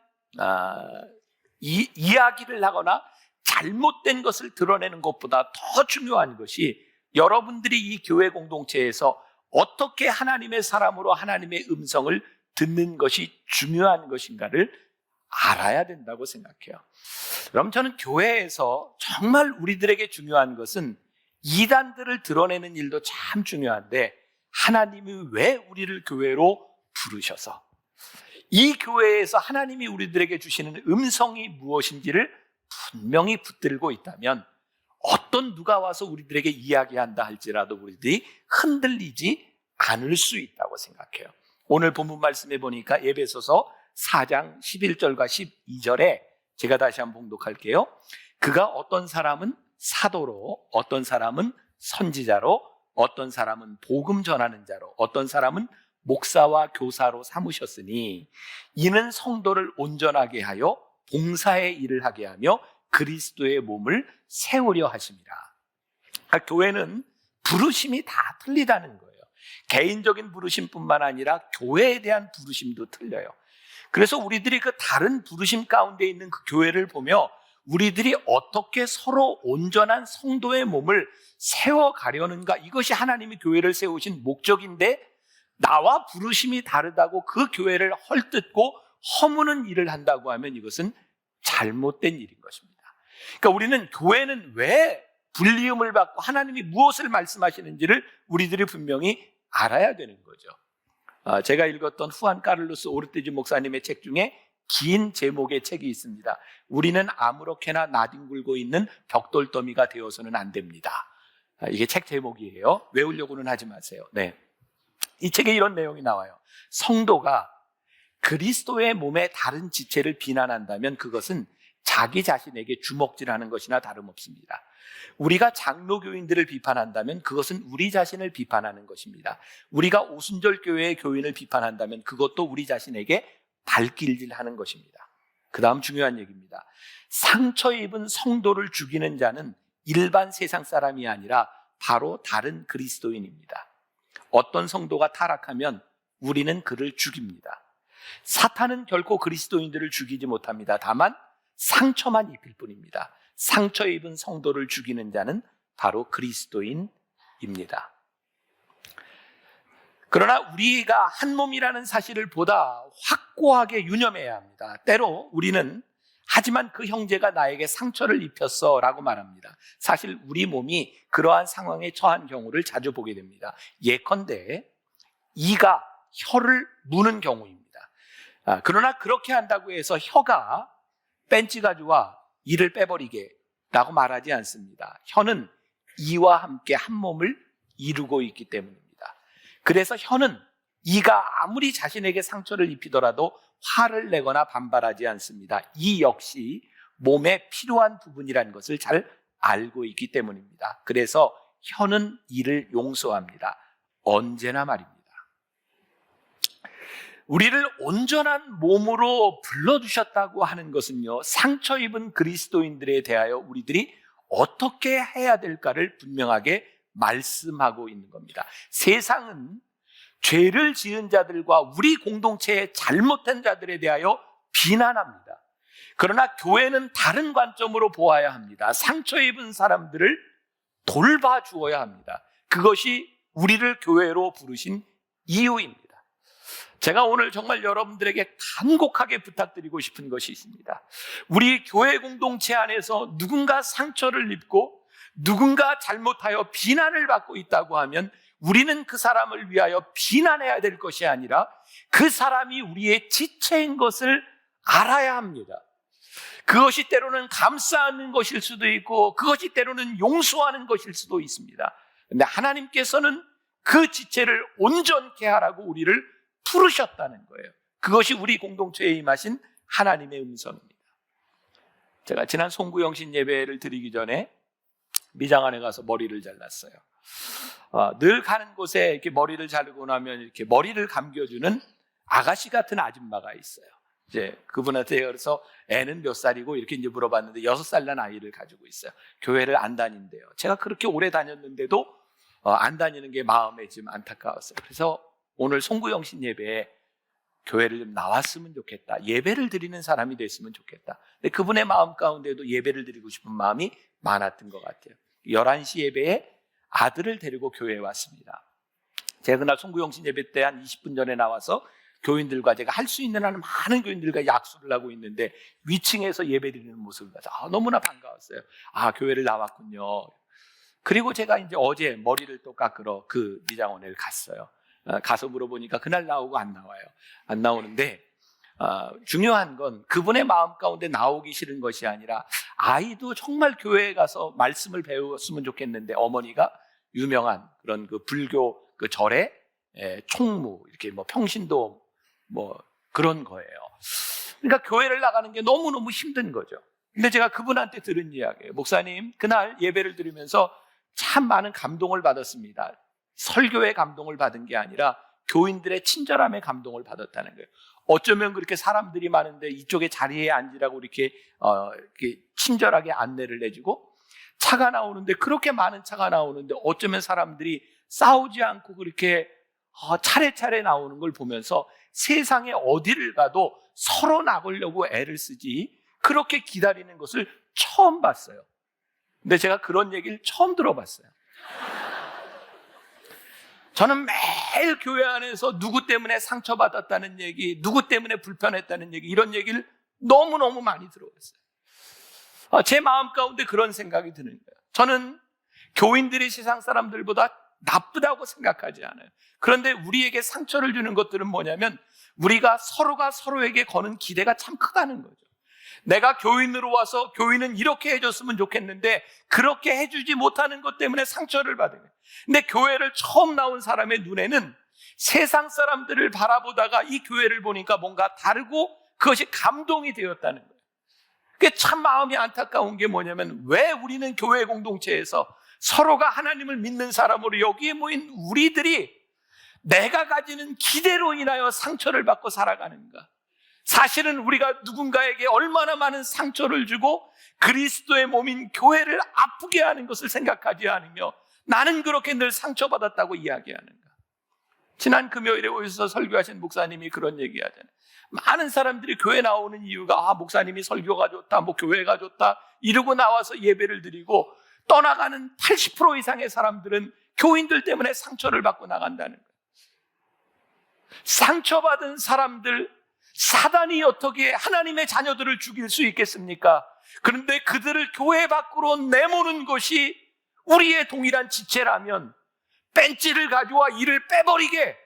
이야기를 하거나 잘못된 것을 드러내는 것보다 더 중요한 것이 여러분들이 이 교회 공동체에서 어떻게 하나님의 사람으로 하나님의 음성을 듣는 것이 중요한 것인가를 알아야 된다고 생각해요. 그럼 저는 교회에서 정말 우리들에게 중요한 것은 이단들을 드러내는 일도 참 중요한데 하나님이 왜 우리를 교회로 부르셔서 이 교회에서 하나님이 우리들에게 주시는 음성이 무엇인지를 분명히 붙들고 있다면 어떤 누가 와서 우리들에게 이야기한다 할지라도 우리들이 흔들리지 않을 수 있다고 생각해요. 오늘 본문 말씀에 보니까 에베소서 4장 11절과 12절에 제가 다시 한번 봉독할게요. 그가 어떤 사람은 사도로, 어떤 사람은 선지자로, 어떤 사람은 복음 전하는 자로, 어떤 사람은 목사와 교사로 삼으셨으니 이는 성도를 온전하게 하여 봉사의 일을 하게 하며 그리스도의 몸을 세우려 하심이라. 교회는 부르심이 다 틀리다는 거예요. 개인적인 부르심뿐만 아니라 교회에 대한 부르심도 틀려요. 그래서 우리들이 그 다른 부르심 가운데 있는 그 교회를 보며 우리들이 어떻게 서로 온전한 성도의 몸을 세워가려는가, 이것이 하나님이 교회를 세우신 목적인데 나와 부르심이 다르다고 그 교회를 헐뜯고 허무는 일을 한다고 하면 이것은 잘못된 일인 것입니다. 그러니까 우리는 교회는 왜 불리움을 받고 하나님이 무엇을 말씀하시는지를 우리들이 분명히 알아야 되는 거죠. 제가 읽었던 후안 카를로스 오르테즈 목사님의 책 중에 긴 제목의 책이 있습니다. 우리는 아무렇게나 나뒹굴고 있는 벽돌더미가 되어서는 안 됩니다. 이게 책 제목이에요. 외우려고는 하지 마세요. 네. 이 책에 이런 내용이 나와요. 성도가 그리스도의 몸의 다른 지체를 비난한다면 그것은 자기 자신에게 주먹질하는 것이나 다름없습니다. 우리가 장로교인들을 비판한다면 그것은 우리 자신을 비판하는 것입니다. 우리가 오순절교회의 교인을 비판한다면 그것도 우리 자신에게 발길질하는 것입니다. 그 다음 중요한 얘기입니다. 상처 입은 성도를 죽이는 자는 일반 세상 사람이 아니라 바로 다른 그리스도인입니다. 어떤 성도가 타락하면 우리는 그를 죽입니다. 사탄은 결코 그리스도인들을 죽이지 못합니다. 다만 상처만 입힐 뿐입니다. 상처 입은 성도를 죽이는 자는 바로 그리스도인입니다. 그러나 우리가 한 몸이라는 사실을 보다 확고하게 유념해야 합니다. 때로 우리는 하지만 그 형제가 나에게 상처를 입혔어 라고 말합니다. 사실 우리 몸이 그러한 상황에 처한 경우를 자주 보게 됩니다. 예컨대 이가 혀를 무는 경우입니다. 그러나 그렇게 한다고 해서 혀가 벤치 가져와 이를 빼버리게 라고 말하지 않습니다. 혀는 이와 함께 한 몸을 이루고 있기 때문입니다. 그래서 혀는 이가 아무리 자신에게 상처를 입히더라도 화를 내거나 반발하지 않습니다. 이 역시 몸에 필요한 부분이라는 것을 잘 알고 있기 때문입니다. 그래서 혀는 이를 용서합니다. 언제나 말입니다. 우리를 온전한 몸으로 불러주셨다고 하는 것은요, 상처 입은 그리스도인들에 대하여 우리들이 어떻게 해야 될까를 분명하게 말씀하고 있는 겁니다. 세상은 죄를 지은 자들과 우리 공동체의 잘못된 자들에 대하여 비난합니다. 그러나 교회는 다른 관점으로 보아야 합니다. 상처 입은 사람들을 돌봐주어야 합니다. 그것이 우리를 교회로 부르신 이유입니다. 제가 오늘 정말 여러분들에게 간곡하게 부탁드리고 싶은 것이 있습니다. 우리 교회 공동체 안에서 누군가 상처를 입고 누군가 잘못하여 비난을 받고 있다고 하면 우리는 그 사람을 위하여 비난해야 될 것이 아니라 그 사람이 우리의 지체인 것을 알아야 합니다. 그것이 때로는 감싸는 것일 수도 있고 그것이 때로는 용서하는 것일 수도 있습니다. 그런데 하나님께서는 그 지체를 온전케 하라고 우리를 부르셨다는 거예요. 그것이 우리 공동체에 임하신 하나님의 음성입니다. 제가 지난 송구영신 예배를 드리기 전에 미장원에 가서 머리를 잘랐어요. 늘 가는 곳에 이렇게 머리를 자르고 나면 이렇게 머리를 감겨주는 아가씨 같은 아줌마가 있어요. 이제 그분한테 그래서 애는 몇 살이고 이렇게 이제 물어봤는데 6살 난 아이를 가지고 있어요. 교회를 안 다닌대요. 제가 그렇게 오래 다녔는데도 안 다니는 게 마음에 좀 안타까웠어요. 그래서 오늘 송구영신 예배에 교회를 좀 나왔으면 좋겠다. 예배를 드리는 사람이 됐으면 좋겠다. 근데 그분의 마음 가운데도 예배를 드리고 싶은 마음이 많았던 것 같아요. 11시 예배에 아들을 데리고 교회에 왔습니다. 제가 그날 송구영신 예배 때 한 20분 전에 나와서 교인들과 제가 할 수 있는 한 많은 교인들과 약속을 하고 있는데 위층에서 예배 드리는 모습을 봐서 너무나 반가웠어요. 교회를 나왔군요. 그리고 제가 이제 어제 머리를 또 깎으러 그 미장원에 갔어요. 가서 물어보니까 그날 나오고 안 나와요. 안 나오는데 중요한 건 그분의 마음 가운데 나오기 싫은 것이 아니라 아이도 정말 교회에 가서 말씀을 배웠으면 좋겠는데 어머니가 유명한 그런 그 불교 그 절에 총무, 이렇게 뭐 평신도 뭐 그런 거예요. 그러니까 교회를 나가는 게 너무너무 힘든 거죠. 근데 제가 그분한테 들은 이야기예요. 목사님, 그날 예배를 드리면서 참 많은 감동을 받았습니다. 설교의 감동을 받은 게 아니라 교인들의 친절함에 감동을 받았다는 거예요. 어쩌면 그렇게 사람들이 많은데 이쪽에 자리에 앉으라고 이렇게 친절하게 안내를 내주고, 차가 나오는데, 그렇게 많은 차가 나오는데 어쩌면 사람들이 싸우지 않고 그렇게 차례차례 나오는 걸 보면서 세상에 어디를 가도 서로 나가려고 애를 쓰지 그렇게 기다리는 것을 처음 봤어요. 근데 제가 그런 얘기를 처음 들어봤어요. 저는 매일 교회 안에서 누구 때문에 상처받았다는 얘기, 누구 때문에 불편했다는 얘기, 이런 얘기를 너무너무 많이 들어봤어요. 제 마음 가운데 그런 생각이 드는 거예요. 저는 교인들이 세상 사람들보다 나쁘다고 생각하지 않아요. 그런데 우리에게 상처를 주는 것들은 뭐냐면, 우리가 서로가 서로에게 거는 기대가 참 크다는 거죠. 내가 교인으로 와서 교인은 이렇게 해줬으면 좋겠는데 그렇게 해주지 못하는 것 때문에 상처를 받은 거예요. 근데 교회를 처음 나온 사람의 눈에는 세상 사람들을 바라보다가 이 교회를 보니까 뭔가 다르고 그것이 감동이 되었다는 거예요. 그게 참 마음이 안타까운 게 뭐냐면, 왜 우리는 교회 공동체에서 서로가 하나님을 믿는 사람으로 여기에 모인 우리들이 내가 가지는 기대로 인하여 상처를 받고 살아가는가? 사실은 우리가 누군가에게 얼마나 많은 상처를 주고 그리스도의 몸인 교회를 아프게 하는 것을 생각하지 않으며 나는 그렇게 늘 상처받았다고 이야기하는가? 지난 금요일에 오셔서 설교하신 목사님이 그런 얘기하잖아요. 많은 사람들이 교회 나오는 이유가 목사님이 설교가 좋다, 뭐 교회가 좋다 이러고 나와서 예배를 드리고 떠나가는 80% 이상의 사람들은 교인들 때문에 상처를 받고 나간다는 거예요. 상처받은 사람들, 사단이 어떻게 하나님의 자녀들을 죽일 수 있겠습니까? 그런데 그들을 교회 밖으로 내모는 것이 우리의 동일한 지체라면, 벤치를 가져와 이를 빼버리게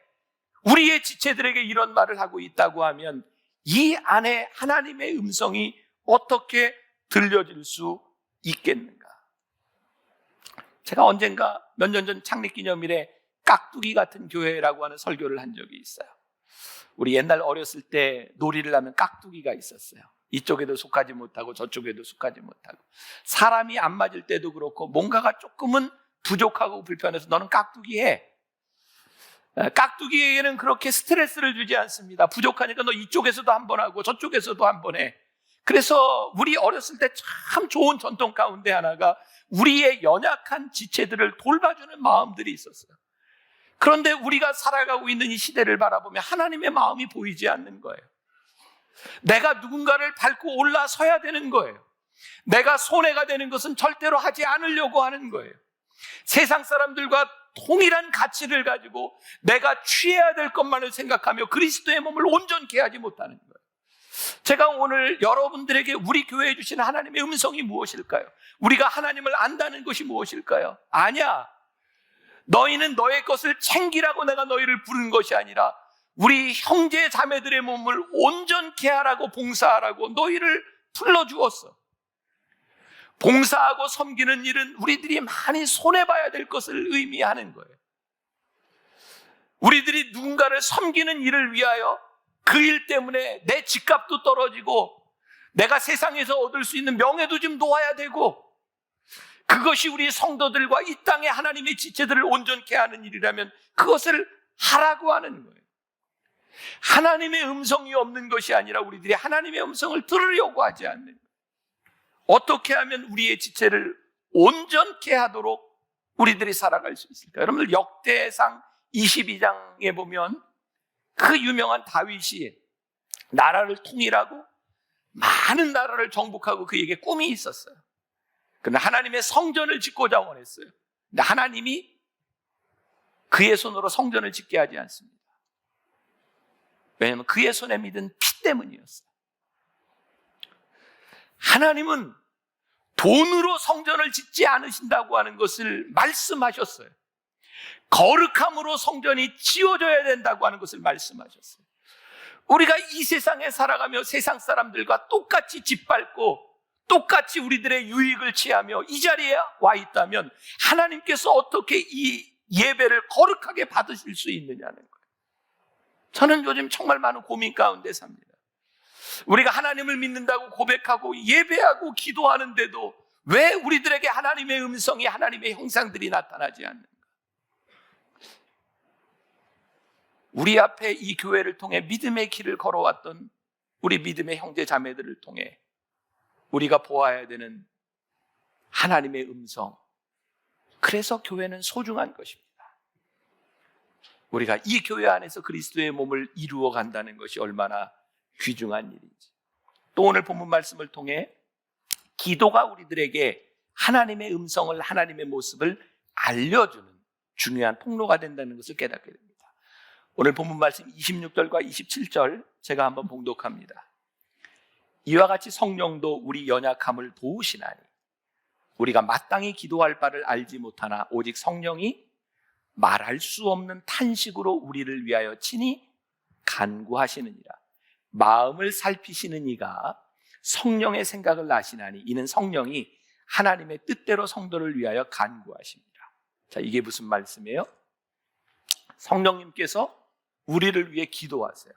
우리의 지체들에게 이런 말을 하고 있다고 하면 이 안에 하나님의 음성이 어떻게 들려질 수 있겠는가? 제가 언젠가 몇 년 전 창립기념일에 깍두기 같은 교회라고 하는 설교를 한 적이 있어요. 우리 옛날 어렸을 때 놀이를 하면 깍두기가 있었어요. 이쪽에도 속하지 못하고 저쪽에도 속하지 못하고, 사람이 안 맞을 때도 그렇고 뭔가가 조금은 부족하고 불편해서 너는 깍두기 해. 깍두기에게는 그렇게 스트레스를 주지 않습니다. 부족하니까 너 이쪽에서도 한 번 하고 저쪽에서도 한 번 해. 그래서 우리 어렸을 때 참 좋은 전통 가운데 하나가 우리의 연약한 지체들을 돌봐주는 마음들이 있었어요. 그런데 우리가 살아가고 있는 이 시대를 바라보면 하나님의 마음이 보이지 않는 거예요. 내가 누군가를 밟고 올라서야 되는 거예요. 내가 손해가 되는 것은 절대로 하지 않으려고 하는 거예요. 세상 사람들과 동일한 가치를 가지고 내가 취해야 될 것만을 생각하며 그리스도의 몸을 온전케 하지 못하는 거예요. 제가 오늘 여러분들에게 우리 교회에 주시는 하나님의 음성이 무엇일까요? 우리가 하나님을 안다는 것이 무엇일까요? 아니야. 너희는 너의 것을 챙기라고 내가 너희를 부른 것이 아니라 우리 형제 자매들의 몸을 온전케 하라고, 봉사하라고 너희를 불러주었어. 봉사하고 섬기는 일은 우리들이 많이 손해봐야 될 것을 의미하는 거예요. 우리들이 누군가를 섬기는 일을 위하여 그 일 때문에 내 집값도 떨어지고 내가 세상에서 얻을 수 있는 명예도 좀 놓아야 되고, 그것이 우리 성도들과 이 땅의 하나님의 지체들을 온전케 하는 일이라면 그것을 하라고 하는 거예요. 하나님의 음성이 없는 것이 아니라 우리들이 하나님의 음성을 들으려고 하지 않는 거예요. 어떻게 하면 우리의 지체를 온전케 하도록 우리들이 살아갈 수 있을까? 여러분들 역대상 22장에 보면 그 유명한 다윗이 나라를 통일하고 많은 나라를 정복하고 그에게 꿈이 있었어요. 그러나 하나님의 성전을 짓고자 원했어요. 근데 하나님이 그의 손으로 성전을 짓게 하지 않습니다. 왜냐하면 그의 손에 묻은 피 때문이었어요. 하나님은 돈으로 성전을 짓지 않으신다고 하는 것을 말씀하셨어요. 거룩함으로 성전이 지어져야 된다고 하는 것을 말씀하셨어요. 우리가 이 세상에 살아가며 세상 사람들과 똑같이 짓밟고 똑같이 우리들의 유익을 취하며 이 자리에 와 있다면 하나님께서 어떻게 이 예배를 거룩하게 받으실 수 있느냐는 거예요. 저는 요즘 정말 많은 고민 가운데 삽니다. 우리가 하나님을 믿는다고 고백하고 예배하고 기도하는데도 왜 우리들에게 하나님의 음성이, 하나님의 형상들이 나타나지 않는가? 우리 앞에 이 교회를 통해 믿음의 길을 걸어왔던 우리 믿음의 형제 자매들을 통해 우리가 보아야 되는 하나님의 음성, 그래서 교회는 소중한 것입니다. 우리가 이 교회 안에서 그리스도의 몸을 이루어 간다는 것이 얼마나 귀중한 일인지. 또 오늘 본문 말씀을 통해 기도가 우리들에게 하나님의 음성을, 하나님의 모습을 알려주는 중요한 통로가 된다는 것을 깨닫게 됩니다. 오늘 본문 말씀 26절과 27절 제가 한번 봉독합니다. 이와 같이 성령도 우리 연약함을 도우시나니 우리가 마땅히 기도할 바를 알지 못하나 오직 성령이 말할 수 없는 탄식으로 우리를 위하여 친히 간구하시느니라. 마음을 살피시는 이가 성령의 생각을 아시나니 이는 성령이 하나님의 뜻대로 성도를 위하여 간구하십니다. 자, 이게 무슨 말씀이에요? 성령님께서 우리를 위해 기도하세요.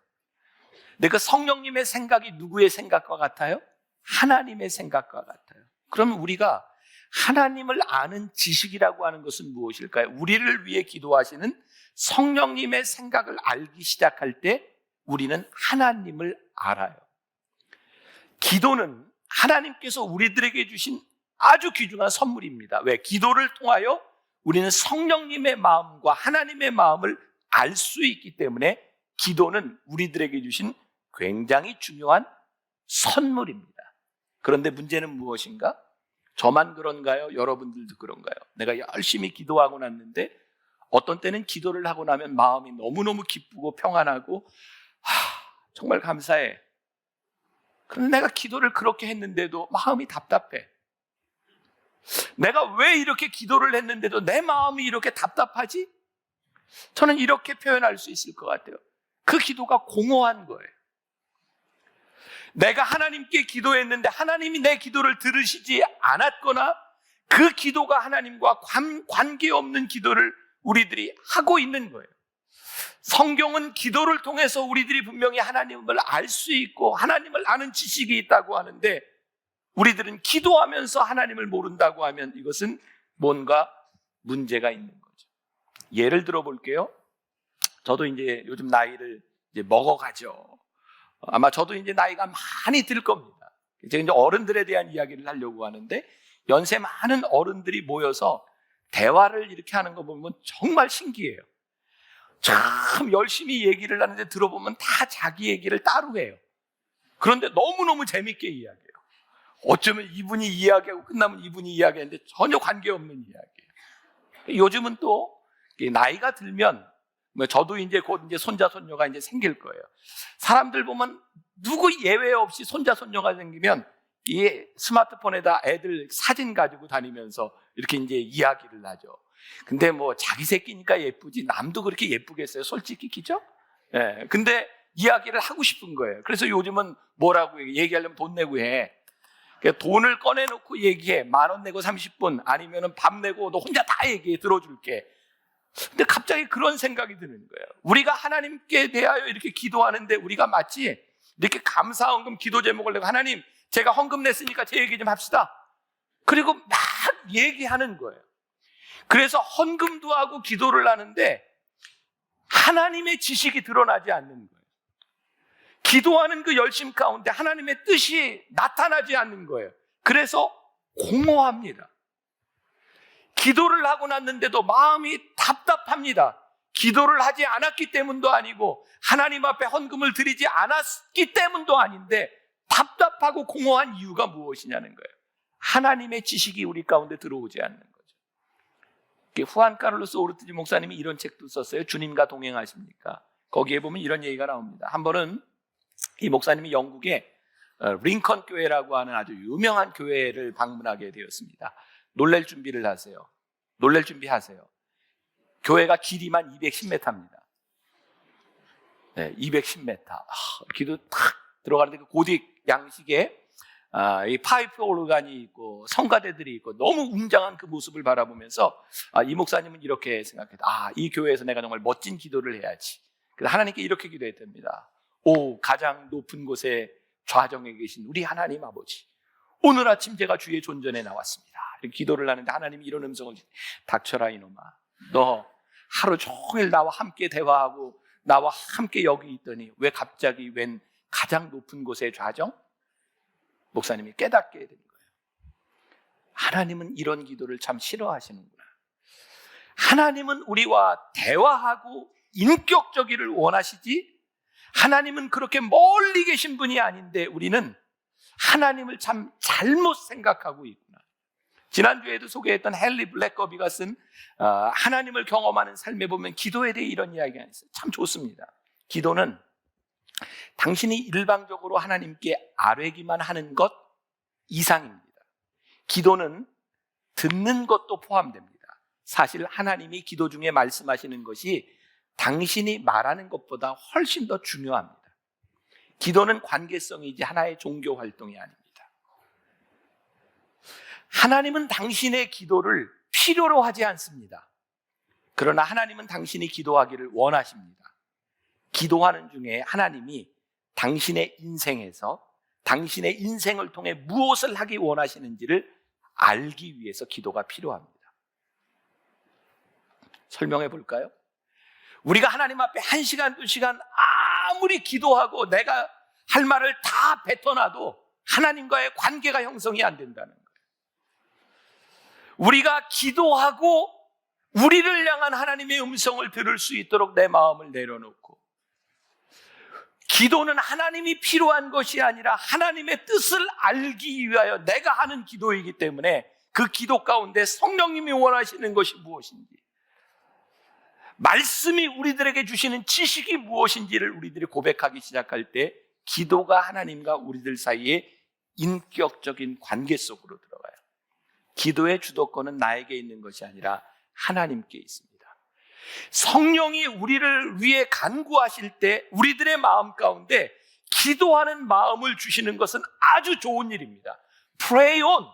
근데 그 성령님의 생각이 누구의 생각과 같아요? 하나님의 생각과 같아요. 그러면 우리가 하나님을 아는 지식이라고 하는 것은 무엇일까요? 우리를 위해 기도하시는 성령님의 생각을 알기 시작할 때 우리는 하나님을 알아요. 기도는 하나님께서 우리들에게 주신 아주 귀중한 선물입니다. 왜? 기도를 통하여 우리는 성령님의 마음과 하나님의 마음을 알 수 있기 때문에 기도는 우리들에게 주신 굉장히 중요한 선물입니다. 그런데 문제는 무엇인가? 저만 그런가요? 여러분들도 그런가요? 내가 열심히 기도하고 났는데 어떤 때는 기도를 하고 나면 마음이 너무너무 기쁘고 평안하고 정말 감사해. 그런데 내가 기도를 그렇게 했는데도 마음이 답답해. 내가 왜 이렇게 기도를 했는데도 내 마음이 이렇게 답답하지? 저는 이렇게 표현할 수 있을 것 같아요. 그 기도가 공허한 거예요. 내가 하나님께 기도했는데 하나님이 내 기도를 들으시지 않았거나 그 기도가 하나님과 관계없는 기도를 우리들이 하고 있는 거예요. 성경은 기도를 통해서 우리들이 분명히 하나님을 알 수 있고 하나님을 아는 지식이 있다고 하는데 우리들은 기도하면서 하나님을 모른다고 하면 이것은 뭔가 문제가 있는 거죠. 예를 들어 볼게요. 저도 이제 요즘 나이를 이제 먹어가죠. 아마 저도 이제 나이가 많이 들 겁니다. 제가 이제 어른들에 대한 이야기를 하려고 하는데 연세 많은 어른들이 모여서 대화를 이렇게 하는 거 보면 정말 신기해요. 참 열심히 얘기를 하는데 들어보면 다 자기 얘기를 따로 해요. 그런데 너무너무 재밌게 이야기해요. 어쩌면 이분이 이야기하고 끝나면 이분이 이야기하는데 전혀 관계없는 이야기예요. 요즘은 또 나이가 들면 저도 이제 곧 이제 손자 손녀가 이제 생길 거예요. 사람들 보면 누구 예외 없이 손자 손녀가 생기면 이 스마트폰에다 애들 사진 가지고 다니면서 이렇게 이제 이야기를 하죠. 근데 뭐 자기 새끼니까 예쁘지 남도 그렇게 예쁘겠어요? 솔직히 그죠? 예. 근데 이야기를 하고 싶은 거예요. 그래서 요즘은 뭐라고 얘기하려면 돈 내고 해. 그러니까 돈을 꺼내놓고 얘기해. 10,000원 내고 30분 아니면은 밥 내고 너 혼자 다 얘기해 들어줄게. 근데 갑자기 그런 생각이 드는 거예요. 우리가 하나님께 대하여 이렇게 기도하는데 우리가 마치 이렇게 감사헌금 기도 제목을 내고 하나님 제가 헌금 냈으니까 제 얘기 좀 합시다. 그리고 막 얘기하는 거예요. 그래서 헌금도 하고 기도를 하는데 하나님의 지식이 드러나지 않는 거예요. 기도하는 그 열심 가운데 하나님의 뜻이 나타나지 않는 거예요. 그래서 공허합니다. 기도를 하고 났는데도 마음이 답답합니다. 기도를 하지 않았기 때문도 아니고 하나님 앞에 헌금을 드리지 않았기 때문도 아닌데 답답하고 공허한 이유가 무엇이냐는 거예요. 하나님의 지식이 우리 가운데 들어오지 않는 거죠. 후안 카를로스 오르티지 목사님이 이런 책도 썼어요. 주님과 동행하십니까? 거기에 보면 이런 얘기가 나옵니다. 한 번은 이 목사님이 영국의 링컨 교회라고 하는 아주 유명한 교회를 방문하게 되었습니다. 놀랄 준비를 하세요. 놀랄 준비하세요. 교회가 길이만 210m입니다. 네, 210m. 기도 탁 들어가는데 그 고딕 양식에 이 파이프 오르간이 있고 성가대들이 있고 너무 웅장한 그 모습을 바라보면서 이 목사님은 이렇게 생각했다. 이 교회에서 내가 정말 멋진 기도를 해야지. 그래서 하나님께 이렇게 기도했답니다. 오, 가장 높은 곳에 좌정에 계신 우리 하나님 아버지, 오늘 아침 제가 주의 존전에 나왔습니다. 이렇게 기도를 하는데 하나님이 이런 음성을, 닥쳐라 이놈아, 너 하루 종일 나와 함께 대화하고 나와 함께 여기 있더니 왜 갑자기 웬 가장 높은 곳에 좌정? 목사님이 깨닫게 된 거예요. 하나님은 이런 기도를 참 싫어하시는구나. 하나님은 우리와 대화하고 인격적이를 원하시지, 하나님은 그렇게 멀리 계신 분이 아닌데 우리는 하나님을 참 잘못 생각하고 있구나. 지난주에도 소개했던 헨리 블랙거비가 쓴 하나님을 경험하는 삶에 보면 기도에 대해 이런 이야기가 있어요. 참 좋습니다. 기도는 당신이 일방적으로 하나님께 아뢰기만 하는 것 이상입니다. 기도는 듣는 것도 포함됩니다. 사실 하나님이 기도 중에 말씀하시는 것이 당신이 말하는 것보다 훨씬 더 중요합니다. 기도는 관계성이지 하나의 종교 활동이 아닙니다. 하나님은 당신의 기도를 필요로 하지 않습니다. 그러나 하나님은 당신이 기도하기를 원하십니다. 기도하는 중에 하나님이 당신의 인생에서 당신의 인생을 통해 무엇을 하기 원하시는지를 알기 위해서 기도가 필요합니다. 설명해 볼까요? 우리가 하나님 앞에 1시간, 2시간 아무리 기도하고 내가 할 말을 다 뱉어놔도 하나님과의 관계가 형성이 안 된다는 거예요. 우리가 기도하고 우리를 향한 하나님의 음성을 들을 수 있도록 내 마음을 내려놓고, 기도는 하나님이 필요한 것이 아니라 하나님의 뜻을 알기 위하여 내가 하는 기도이기 때문에 그 기도 가운데 성령님이 원하시는 것이 무엇인지, 말씀이 우리들에게 주시는 지식이 무엇인지를 우리들이 고백하기 시작할 때 기도가 하나님과 우리들 사이에 인격적인 관계 속으로 들어가요. 기도의 주도권은 나에게 있는 것이 아니라 하나님께 있습니다. 성령이 우리를 위해 간구하실 때 우리들의 마음 가운데 기도하는 마음을 주시는 것은 아주 좋은 일입니다. Pray on.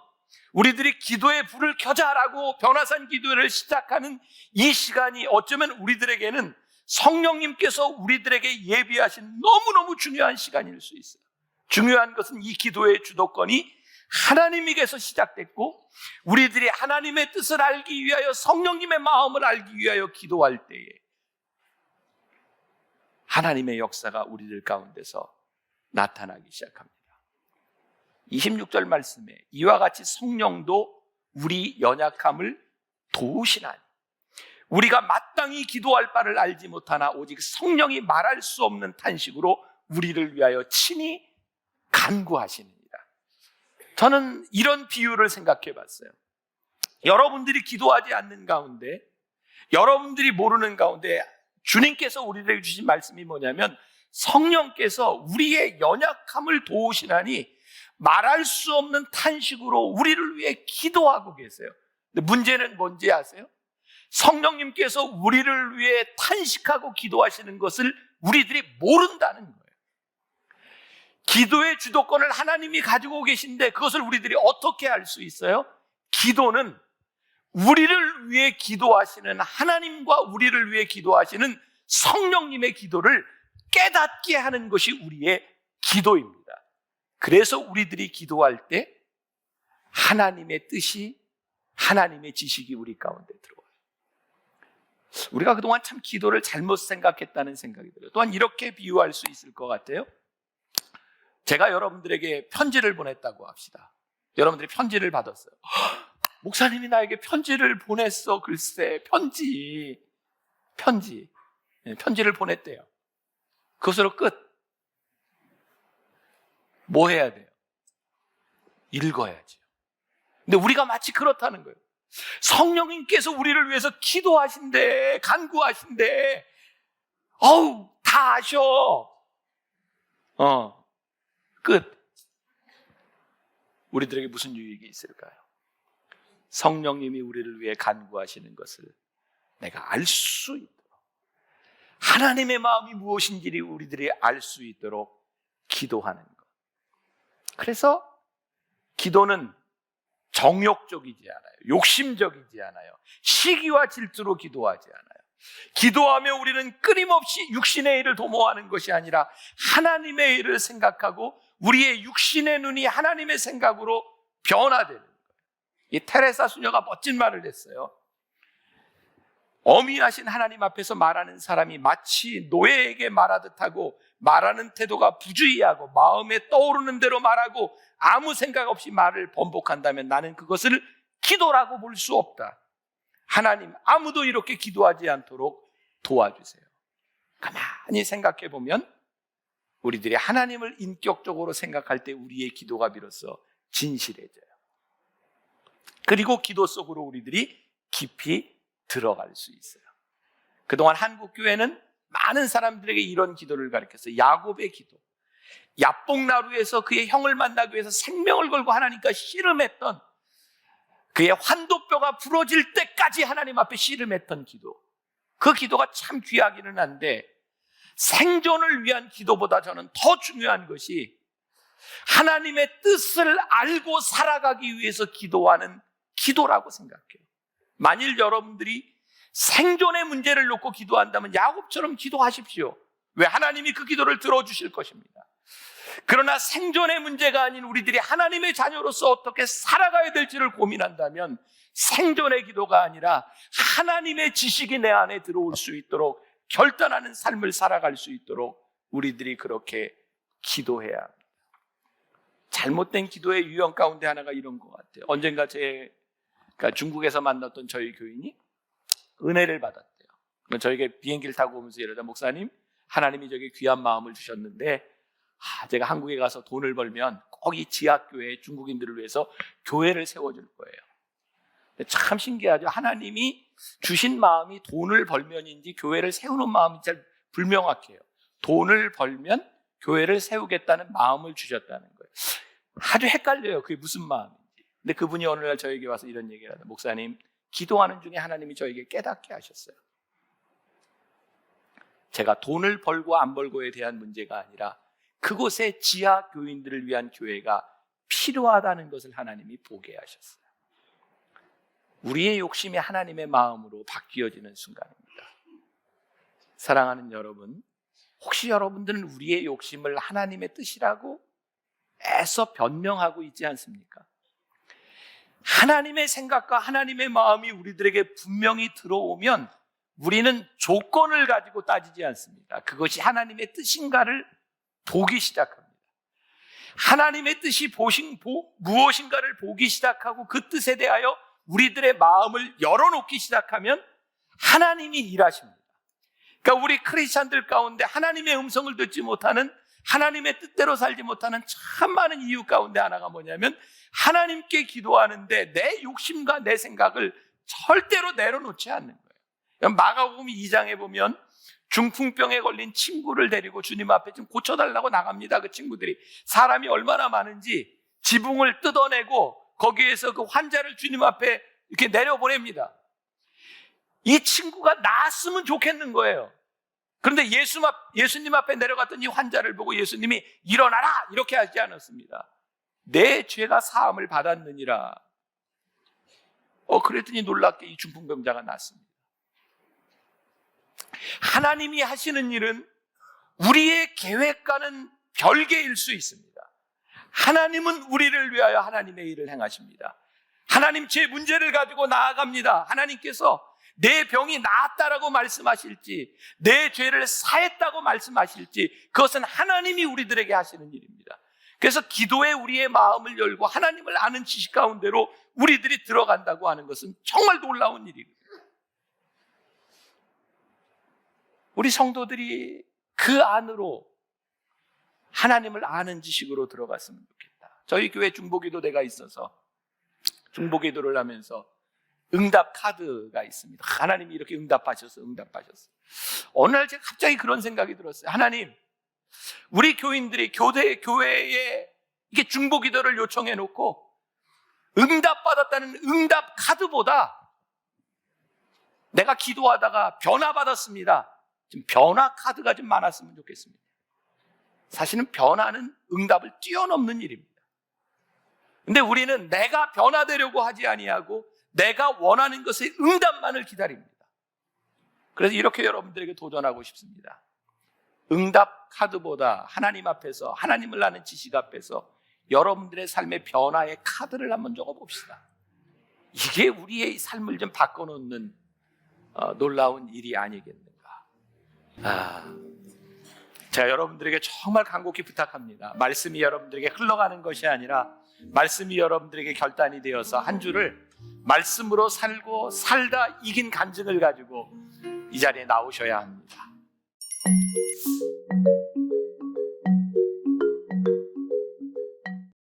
우리들이 기도의 불을 켜자라고 변화산 기도를 시작하는 이 시간이 어쩌면 우리들에게는 성령님께서 우리들에게 예비하신 너무너무 중요한 시간일 수 있어요. 중요한 것은 이 기도의 주도권이 하나님에게서 시작됐고, 우리들이 하나님의 뜻을 알기 위하여 성령님의 마음을 알기 위하여 기도할 때에 하나님의 역사가 우리들 가운데서 나타나기 시작합니다. 26절 말씀에 이와 같이 성령도 우리 연약함을 도우시나니, 우리가 마땅히 기도할 바를 알지 못하나 오직 성령이 말할 수 없는 탄식으로 우리를 위하여 친히 간구하시느니라. 저는 이런 비유를 생각해 봤어요. 여러분들이 기도하지 않는 가운데, 여러분들이 모르는 가운데 주님께서 우리에게 주신 말씀이 뭐냐면, 성령께서 우리의 연약함을 도우시나니 말할 수 없는 탄식으로 우리를 위해 기도하고 계세요. 근데 문제는 뭔지 아세요? 성령님께서 우리를 위해 탄식하고 기도하시는 것을 우리들이 모른다는 거예요. 기도의 주도권을 하나님이 가지고 계신데 그것을 우리들이 어떻게 알 수 있어요? 기도는 우리를 위해 기도하시는 하나님과 우리를 위해 기도하시는 성령님의 기도를 깨닫게 하는 것이 우리의 기도입니다. 그래서 우리들이 기도할 때 하나님의 뜻이, 하나님의 지식이 우리 가운데 들어와요. 우리가 그동안 참 기도를 잘못 생각했다는 생각이 들어요. 또한 이렇게 비유할 수 있을 것 같아요. 제가 여러분들에게 편지를 보냈다고 합시다. 여러분들이 편지를 받았어요. 목사님이 나에게 편지를 보냈어. 글쎄, 편지를 보냈대요. 그것으로 끝. 뭐 해야 돼요? 읽어야죠. 근데 우리가 마치 그렇다는 거예요. 성령님께서 우리를 위해서 기도하신대, 간구하신대. 다 아셔. 끝. 우리들에게 무슨 유익이 있을까요? 성령님이 우리를 위해 간구하시는 것을 내가 알 수 있도록, 하나님의 마음이 무엇인지를 우리들이 알 수 있도록 기도하는 것. 그래서 기도는 정욕적이지 않아요. 욕심적이지 않아요. 시기와 질투로 기도하지 않아요. 기도하며 우리는 끊임없이 육신의 일을 도모하는 것이 아니라 하나님의 일을 생각하고 우리의 육신의 눈이 하나님의 생각으로 변화되는 거예요. 이 테레사 수녀가 멋진 말을 했어요. 어미하신 하나님 앞에서 말하는 사람이 마치 노예에게 말하듯 하고 말하는 태도가 부주의하고 마음에 떠오르는 대로 말하고 아무 생각 없이 말을 번복한다면 나는 그것을 기도라고 볼 수 없다. 하나님, 아무도 이렇게 기도하지 않도록 도와주세요. 가만히 생각해 보면 우리들이 하나님을 인격적으로 생각할 때 우리의 기도가 비로소 진실해져요. 그리고 기도 속으로 우리들이 깊이 들어갈 수 있어요. 그동안 한국교회는 많은 사람들에게 이런 기도를 가르쳤어요. 야곱의 기도. 야복나루에서 그의 형을 만나기 위해서 생명을 걸고 하나님과 씨름했던, 그의 환도뼈가 부러질 때까지 하나님 앞에 씨름했던 기도. 그 기도가 참 귀하기는 한데 생존을 위한 기도보다 저는 더 중요한 것이 하나님의 뜻을 알고 살아가기 위해서 기도하는 기도라고 생각해요. 만일 여러분들이 생존의 문제를 놓고 기도한다면 야곱처럼 기도하십시오. 왜? 하나님이 그 기도를 들어주실 것입니다. 그러나 생존의 문제가 아닌 우리들이 하나님의 자녀로서 어떻게 살아가야 될지를 고민한다면 생존의 기도가 아니라 하나님의 지식이 내 안에 들어올 수 있도록 결단하는 삶을 살아갈 수 있도록 우리들이 그렇게 기도해야 합니다. 잘못된 기도의 유형 가운데 하나가 이런 것 같아요. 언젠가 그러니까 중국에서 만났던 저희 교인이 은혜를 받았대요. 저에게 비행기를 타고 오면서 이러자, 목사님, 하나님이 저에게 귀한 마음을 주셨는데 제가 한국에 가서 돈을 벌면 꼭 이 지하교회 중국인들을 위해서 교회를 세워줄 거예요. 참 신기하죠. 하나님이 주신 마음이 돈을 벌면인지 교회를 세우는 마음이 잘 불명확해요. 돈을 벌면 교회를 세우겠다는 마음을 주셨다는 거예요. 아주 헷갈려요. 그게 무슨 마음인지. 근데 그분이 어느 날 저에게 와서 이런 얘기를 하더라고요. 목사님, 기도하는 중에 하나님이 저에게 깨닫게 하셨어요. 제가 돈을 벌고 안 벌고에 대한 문제가 아니라 그곳에 지하 교인들을 위한 교회가 필요하다는 것을 하나님이 보게 하셨어요. 우리의 욕심이 하나님의 마음으로 바뀌어지는 순간입니다. 사랑하는 여러분, 혹시 여러분들은 우리의 욕심을 하나님의 뜻이라고 애써 변명하고 있지 않습니까? 하나님의 생각과 하나님의 마음이 우리들에게 분명히 들어오면 우리는 조건을 가지고 따지지 않습니다. 그것이 하나님의 뜻인가를 보기 시작합니다. 하나님의 뜻이 무엇인가를 보기 시작하고 그 뜻에 대하여 우리들의 마음을 열어놓기 시작하면 하나님이 일하십니다. 그러니까 우리 크리스찬들 가운데 하나님의 음성을 듣지 못하는, 하나님의 뜻대로 살지 못하는 참 많은 이유 가운데 하나가 뭐냐면 하나님께 기도하는데 내 욕심과 내 생각을 절대로 내려놓지 않는 거예요. 마가복음 2장에 보면 중풍병에 걸린 친구를 데리고 주님 앞에 좀 고쳐달라고 나갑니다. 그 친구들이 사람이 얼마나 많은지 지붕을 뜯어내고 거기에서 그 환자를 주님 앞에 이렇게 내려보냅니다. 이 친구가 나았으면 좋겠는 거예요. 그런데 예수님 앞에 내려갔더니 환자를 보고 예수님이 일어나라 이렇게 하지 않았습니다. 내 죄가 사함을 받았느니라. 그랬더니 놀랍게 이 중풍병자가 낫습니다. 하나님이 하시는 일은 우리의 계획과는 별개일 수 있습니다. 하나님은 우리를 위하여 하나님의 일을 행하십니다. 하나님, 제 문제를 가지고 나아갑니다. 하나님께서 내 병이 나았다라고 말씀하실지 내 죄를 사했다고 말씀하실지 그것은 하나님이 우리들에게 하시는 일입니다. 그래서 기도에 우리의 마음을 열고 하나님을 아는 지식 가운데로 우리들이 들어간다고 하는 것은 정말 놀라운 일입니다. 우리 성도들이 그 안으로 하나님을 아는 지식으로 들어갔으면 좋겠다. 저희 교회 중보기도대가 있어서 중보기도를 하면서 응답 카드가 있습니다. 하나님이 이렇게 응답하셔서. 어느 날 제가 갑자기 그런 생각이 들었어요. 하나님, 우리 교인들이 교회에 이렇게 중보기도를 요청해 놓고 응답받았다는 응답 카드보다 내가 기도하다가 변화받았습니다. 좀 변화 카드가 좀 많았으면 좋겠습니다. 사실은 변화는 응답을 뛰어넘는 일입니다. 근데 우리는 내가 변화되려고 하지 아니하고 내가 원하는 것의 응답만을 기다립니다. 그래서 이렇게 여러분들에게 도전하고 싶습니다. 응답 카드보다 하나님 앞에서, 하나님을 아는 지식 앞에서 여러분들의 삶의 변화의 카드를 한번 적어봅시다. 이게 우리의 삶을 좀 바꿔놓는 놀라운 일이 아니겠는가. 제가 여러분들에게 정말 간곡히 부탁합니다. 말씀이 여러분들에게 흘러가는 것이 아니라 말씀이 여러분들에게 결단이 되어서 한 주를 말씀으로 살고 살다 이긴 간증을 가지고 이 자리에 나오셔야 합니다.